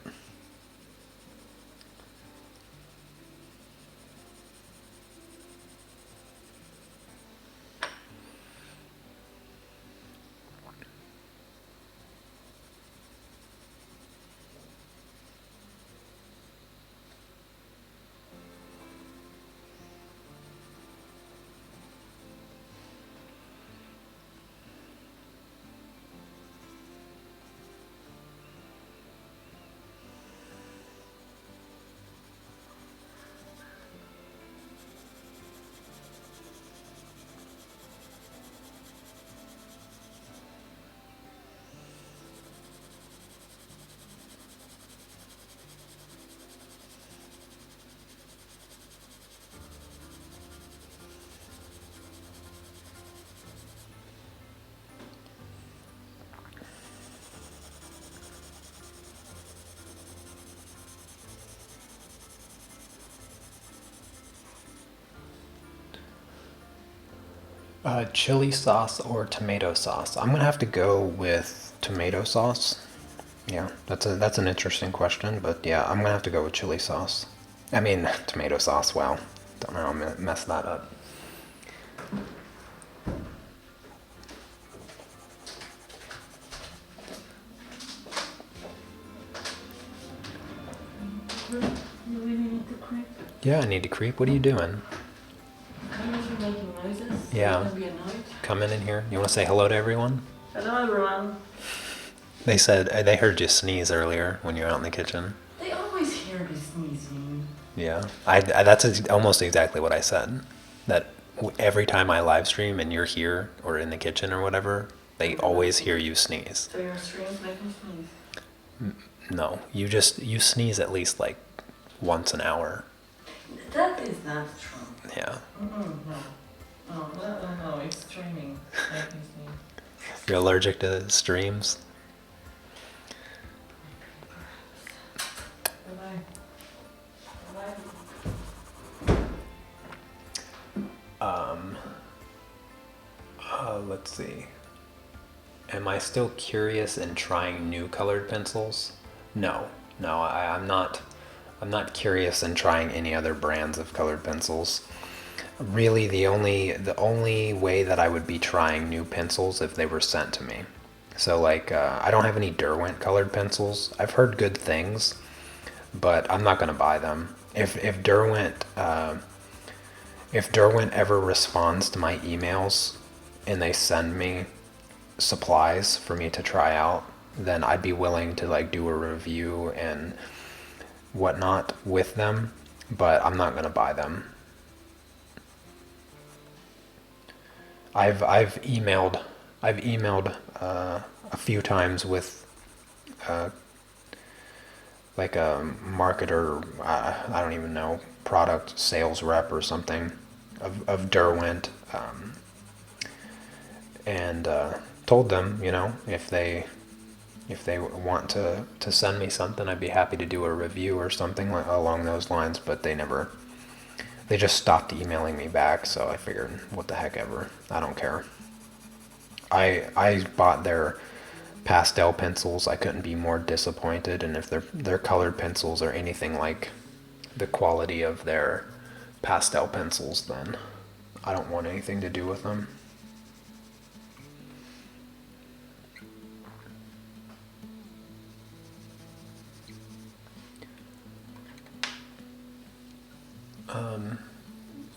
Chili sauce or tomato sauce? I'm gonna have to go with tomato sauce. Yeah, that's an interesting question, but yeah, I'm gonna have to go with chili sauce. I mean, tomato sauce. Wow, don't know, I'm gonna mess that up. You really need to creep? Yeah, I need to creep. What are you doing? Come in, you're making noises. Yeah. You're gonna be annoyed. Come in here. You want to say hello to everyone? Hello, everyone. They said they heard you sneeze earlier when you were out in the kitchen. They always hear me sneezing. Yeah, that's almost exactly what I said. That every time I live stream and you're here or in the kitchen or whatever, they always hear you sneeze. So your streams make me sneeze. No, you sneeze at least like once an hour. That is not true. Yeah. No, it's streaming. Make me sneeze. You're allergic to streams? Let's see. Am I still curious in trying new colored pencils? No, I'm not. I'm not curious in trying any other brands of colored pencils. Really, the only way that I would be trying new pencils if they were sent to me. So like, I don't have any Derwent colored pencils. I've heard good things, but I'm not gonna buy them. If Derwent ever responds to my emails and they send me supplies for me to try out, then I'd be willing to like do a review and whatnot with them, but I'm not gonna buy them. I've emailed a few times with like a marketer, I don't even know, product sales rep or something of Derwent, and told them, if they want to send me something, I'd be happy to do a review or something along those lines, but they never they just stopped emailing me back, so I figured, what the heck ever. I don't care. I bought their pastel pencils. I couldn't be more disappointed, and if their colored pencils are anything like the quality of their pastel pencils, then I don't want anything to do with them.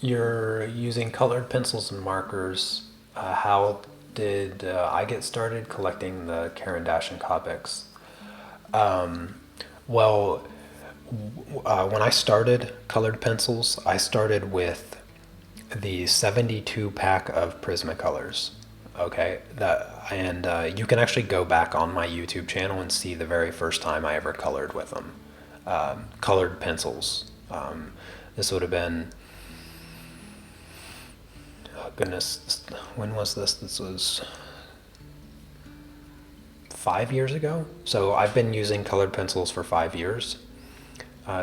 You're using colored pencils and markers. How did I get started collecting the Caran d'Ache and Copics? Well, when I started colored pencils, I started with the 72 pack of Prismacolors. Okay, you can actually go back on my YouTube channel and see the very first time I ever colored with them. Colored pencils. This would have been, oh goodness, when was this? This was 5 years ago. So I've been using colored pencils for 5 years.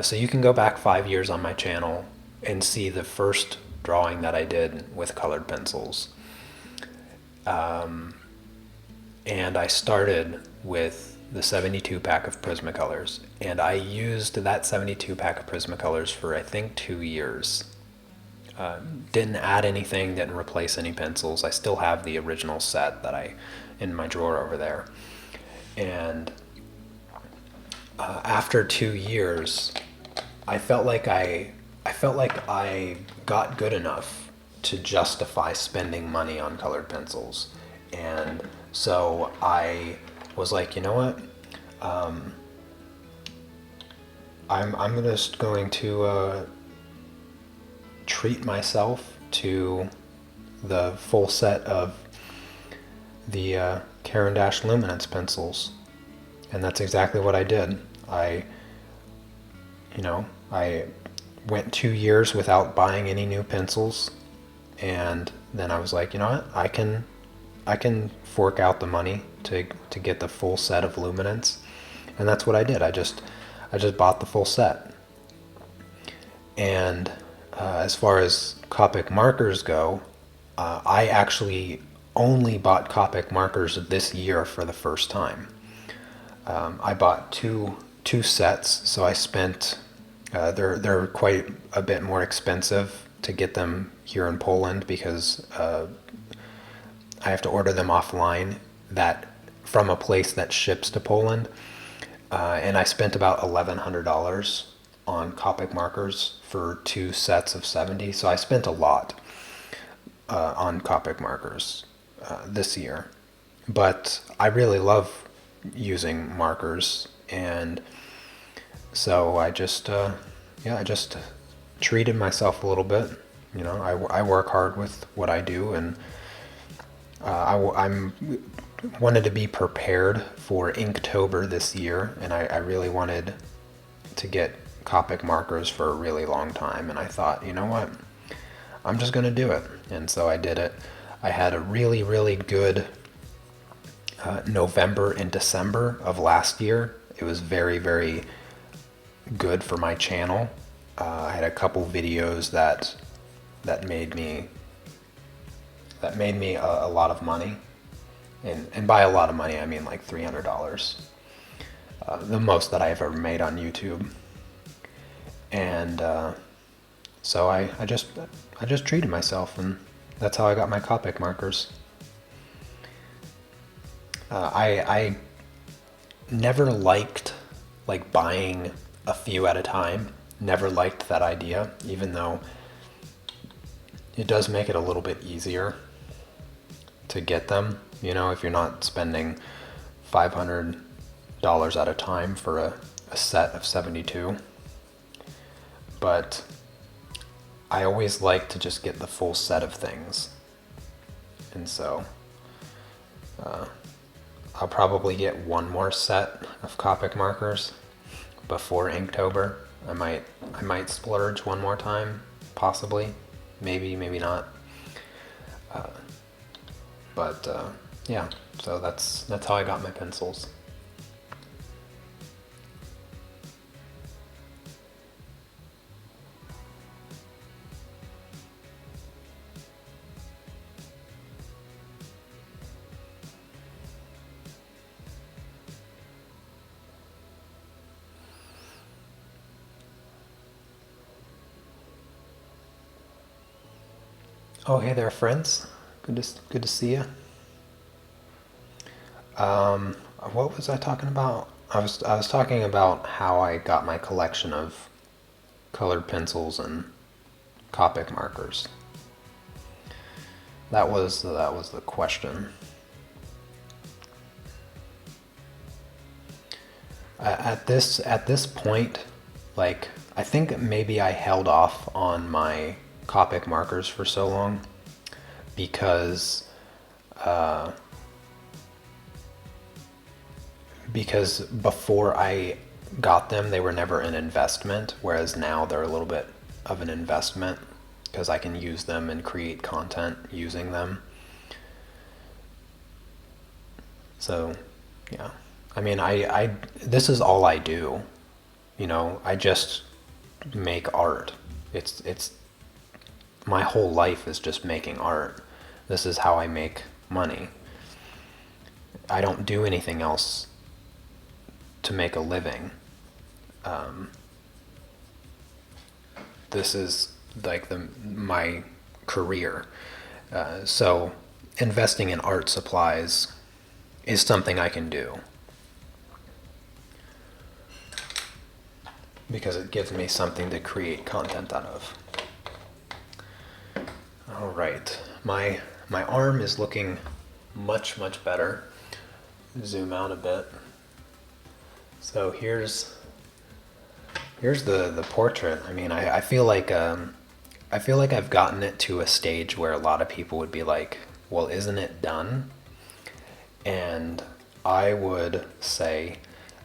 So you can go back 5 years on my channel and see the first drawing that I did with colored pencils. And I started with the 72 pack of Prismacolors, and I used that 72 pack of Prismacolors for I think 2 years. Didn't add anything, didn't replace any pencils. I still have the original set that in my drawer over there. And after 2 years, I felt like I got good enough to justify spending money on colored pencils. And so I was like, you know what? I'm just going to treat myself to the full set of the Caran d'Ache Luminance pencils. And that's exactly what I did. I went 2 years without buying any new pencils, and then I was like, you know what? I can fork out the money to get the full set of Luminance, and that's what I did. I just bought the full set. And as far as Copic markers go, I actually only bought Copic markers this year for the first time. I bought two sets, so I spent. They're quite a bit more expensive to get them here in Poland because I have to order them offline from a place that ships to Poland, and I spent about $1,100 on Copic markers for 2 sets of 70. So I spent a lot on Copic markers this year, but I really love using markers, and so I just treated myself a little bit. I work hard with what I do, and I'm wanted to be prepared for Inktober this year, and I really wanted to get Copic markers for a really long time, and I thought, you know what, I'm just gonna do it, and so I did it. I had a really, really good November and December of last year. It was very, very good for my channel. I had a couple videos that made me a lot of money, and by a lot of money I mean like $300, the most that I've ever made on YouTube. And so I just treated myself, and that's how I got my Copic markers. I never liked buying a few at a time. Never liked that idea, even though it does make it a little bit easier to get them. If you're not spending $500 at a time for a set of 72. But I always like to just get the full set of things. And so I'll probably get one more set of Copic markers before Inktober. I might splurge one more time, possibly, maybe not. But yeah, so that's how I got my pencils. Oh, hey there, friends. Good to see you. Um, what was I talking about? I was talking about how I got my collection of colored pencils and Copic markers. That was the question. At this point, like I think maybe I held off on my Copic markers for so long because because before I got them, they were never an investment, whereas now they're a little bit of an investment because I can use them and create content using them. So, yeah. I mean, this is all I do. I just make art. It's my whole life is just making art. This is how I make money. I don't do anything else to make a living. This is like my career. So investing in art supplies is something I can do because it gives me something to create content out of. All right, my arm is looking much better. Zoom out a bit. So here's the portrait. I mean, I feel like I've gotten it to a stage where a lot of people would be like, "Well, isn't it done?" And I would say,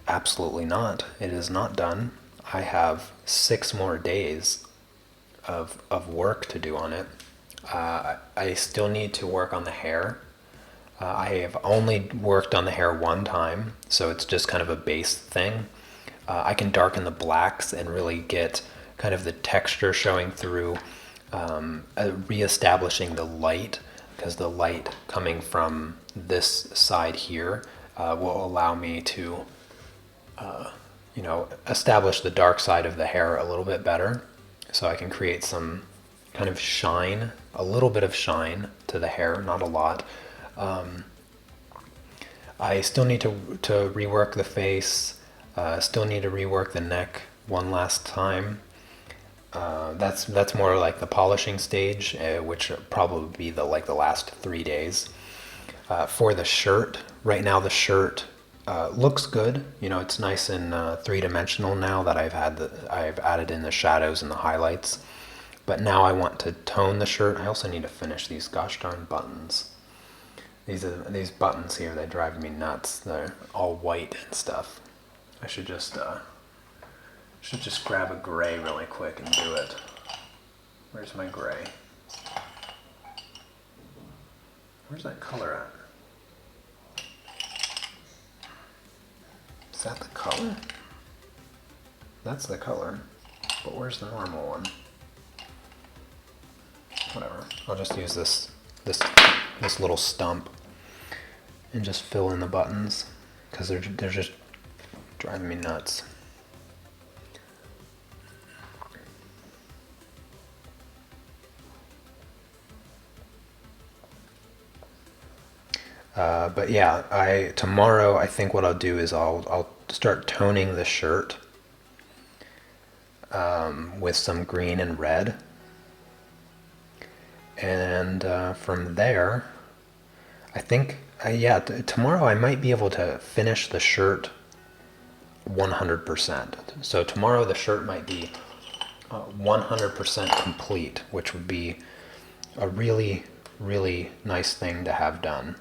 absolutely not. It is not done. I have 6 more days of work to do on it. I still need to work on the hair. I have only worked on the hair one time, so it's just kind of a base thing. I can darken the blacks and really get kind of the texture showing through, reestablishing the light, because the light coming from this side here will allow me to, establish the dark side of the hair a little bit better. So I can create some kind of shine, a little bit of shine to the hair, not a lot. I still need to rework the face. Still need to rework the neck one last time. That's more like the polishing stage, which will probably be the last 3 days. For the shirt, right now the shirt looks good. It's nice and 3-dimensional now that I've added in the shadows and the highlights. But now I want to tone the shirt. I also need to finish these gosh darn buttons. These buttons here, they drive me nuts. They're all white and stuff. I should just grab a gray really quick and do it. Where's my gray? Where's that color at? Is that the color? That's the color. But where's the normal one? Whatever. I'll just use this little stump and just fill in the buttons because they're just driving me nuts. But yeah, tomorrow I think what I'll do is I'll start toning the shirt with some green and red, and from there, I think tomorrow I might be able to finish the shirt 100%. So tomorrow the shirt might be 100% complete, which would be a really nice thing to have done.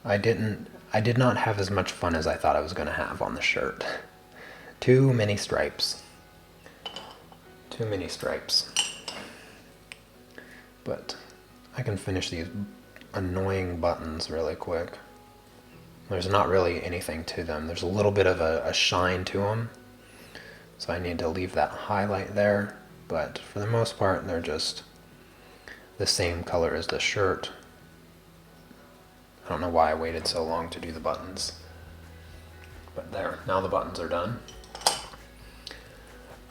I did not have as much fun as I thought I was going to have on the shirt. Too many stripes. Too many stripes. But I can finish these annoying buttons really quick. There's not really anything to them. There's a little bit of a shine to them. So I need to leave that highlight there. But for the most part, they're just the same color as the shirt. I don't know why I waited so long to do the buttons. But there, now the buttons are done.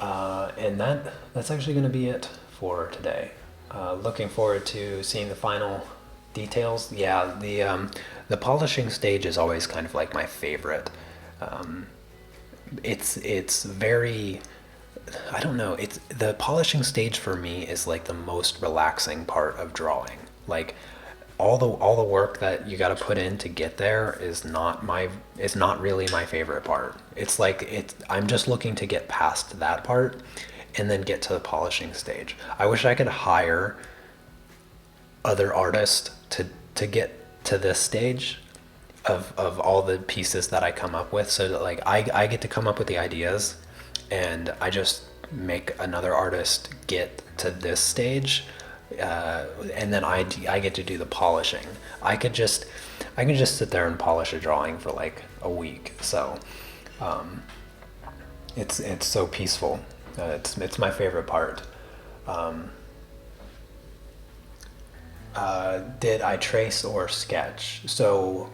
And that's actually going to be it for today. Looking forward to seeing the final details. Yeah, the polishing stage is always kind of like my favorite. It's very, I don't know, it's the polishing stage for me is like the most relaxing part of drawing. Like all the work that you got to put in to get there is not really my favorite part. It's like I'm just looking to get past that part and then get to the polishing stage. I wish I could hire other artists to get to this stage of all the pieces that I come up with, so that like I get to come up with the ideas and I just make another artist get to this stage, and then I get to do the polishing. I can just sit there and polish a drawing for like a week. So it's so peaceful. It's my favorite part. Did I trace or sketch? So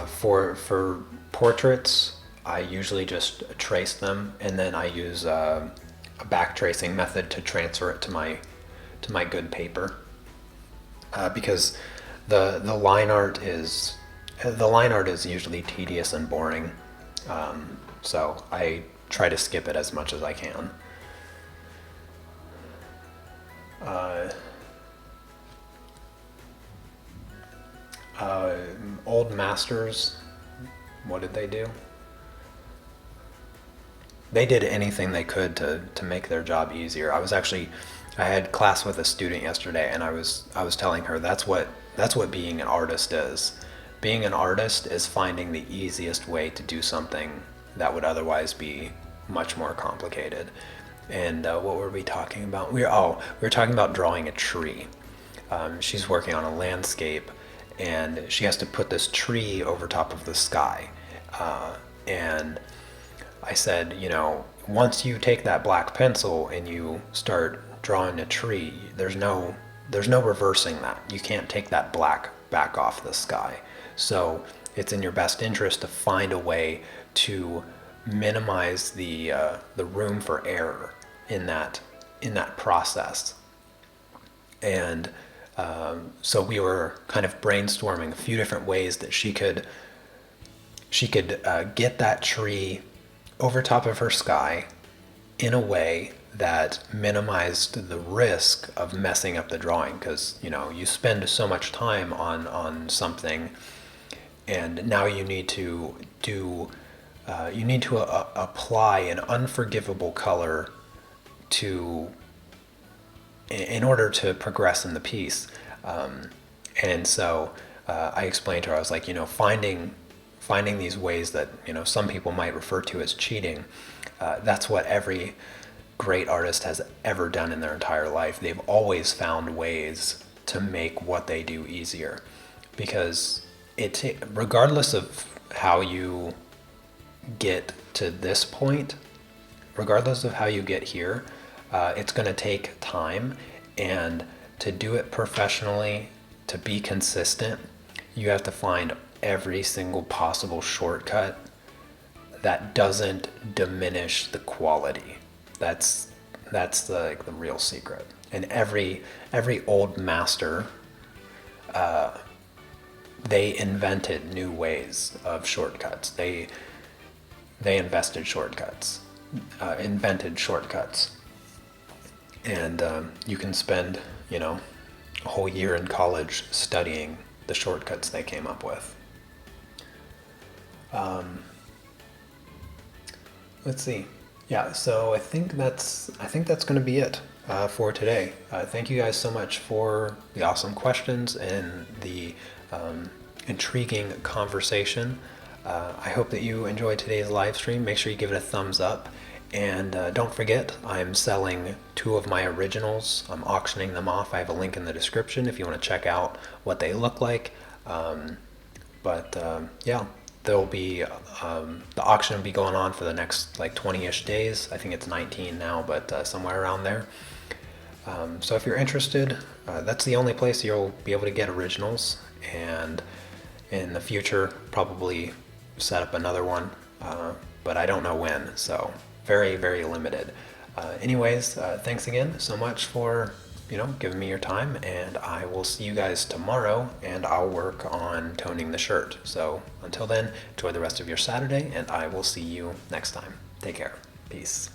for portraits, I usually just trace them, and then I use a back tracing method to transfer it to my good paper. Because the line art is usually tedious and boring. So I try to skip it as much as I can. Old masters, what did they do? They did anything they could to make their job easier. I had class with a student yesterday, and I was telling her that's what being an artist is. Being an artist is finding the easiest way to do something that would otherwise be much more complicated. And what were we talking about? We were talking about drawing a tree. She's working on a landscape, and she has to put this tree over top of the sky. And I said, once you take that black pencil and you start drawing a tree, there's no reversing that. You can't take that black back off the sky. So it's in your best interest to find a way to minimize the room for error in that process. And so we were kind of brainstorming a few different ways that she could get that tree over top of her sky in a way that minimized the risk of messing up the drawing, because you spend so much time on something, and now you need to apply an unforgivable color in order to progress in the piece. And so I explained to her, I was like, finding these ways that some people might refer to as cheating. That's what every great artist has ever done in their entire life. They've always found ways to make what they do easier, because regardless of how you get to this point, regardless of how you get here, it's going to take time, and to do it professionally, to be consistent, you have to find every single possible shortcut that doesn't diminish the quality. That's the real secret. And every old master, they invented new ways of shortcuts. They invented shortcuts, and you can spend a whole year in college studying the shortcuts they came up with. Let's see. Yeah, so I think that's going to be it for today. Thank you guys so much for the awesome questions and the intriguing conversation. I hope that you enjoyed today's live stream. Make sure you give it a thumbs up. And don't forget, I'm selling 2 of my originals. I'm auctioning them off. I have a link in the description if you want to check out what they look like. Yeah, there'll be the auction will be going on for the next like 20-ish days. I think it's 19 now, but somewhere around there. So if you're interested, that's the only place you'll be able to get originals. And in the future, probably set up another one, but I don't know when. So very, very limited. Anyways, thanks again so much for, giving me your time, and I will see you guys tomorrow, and I'll work on toning the shirt. So until then, enjoy the rest of your Saturday, and I will see you next time. Take care. Peace.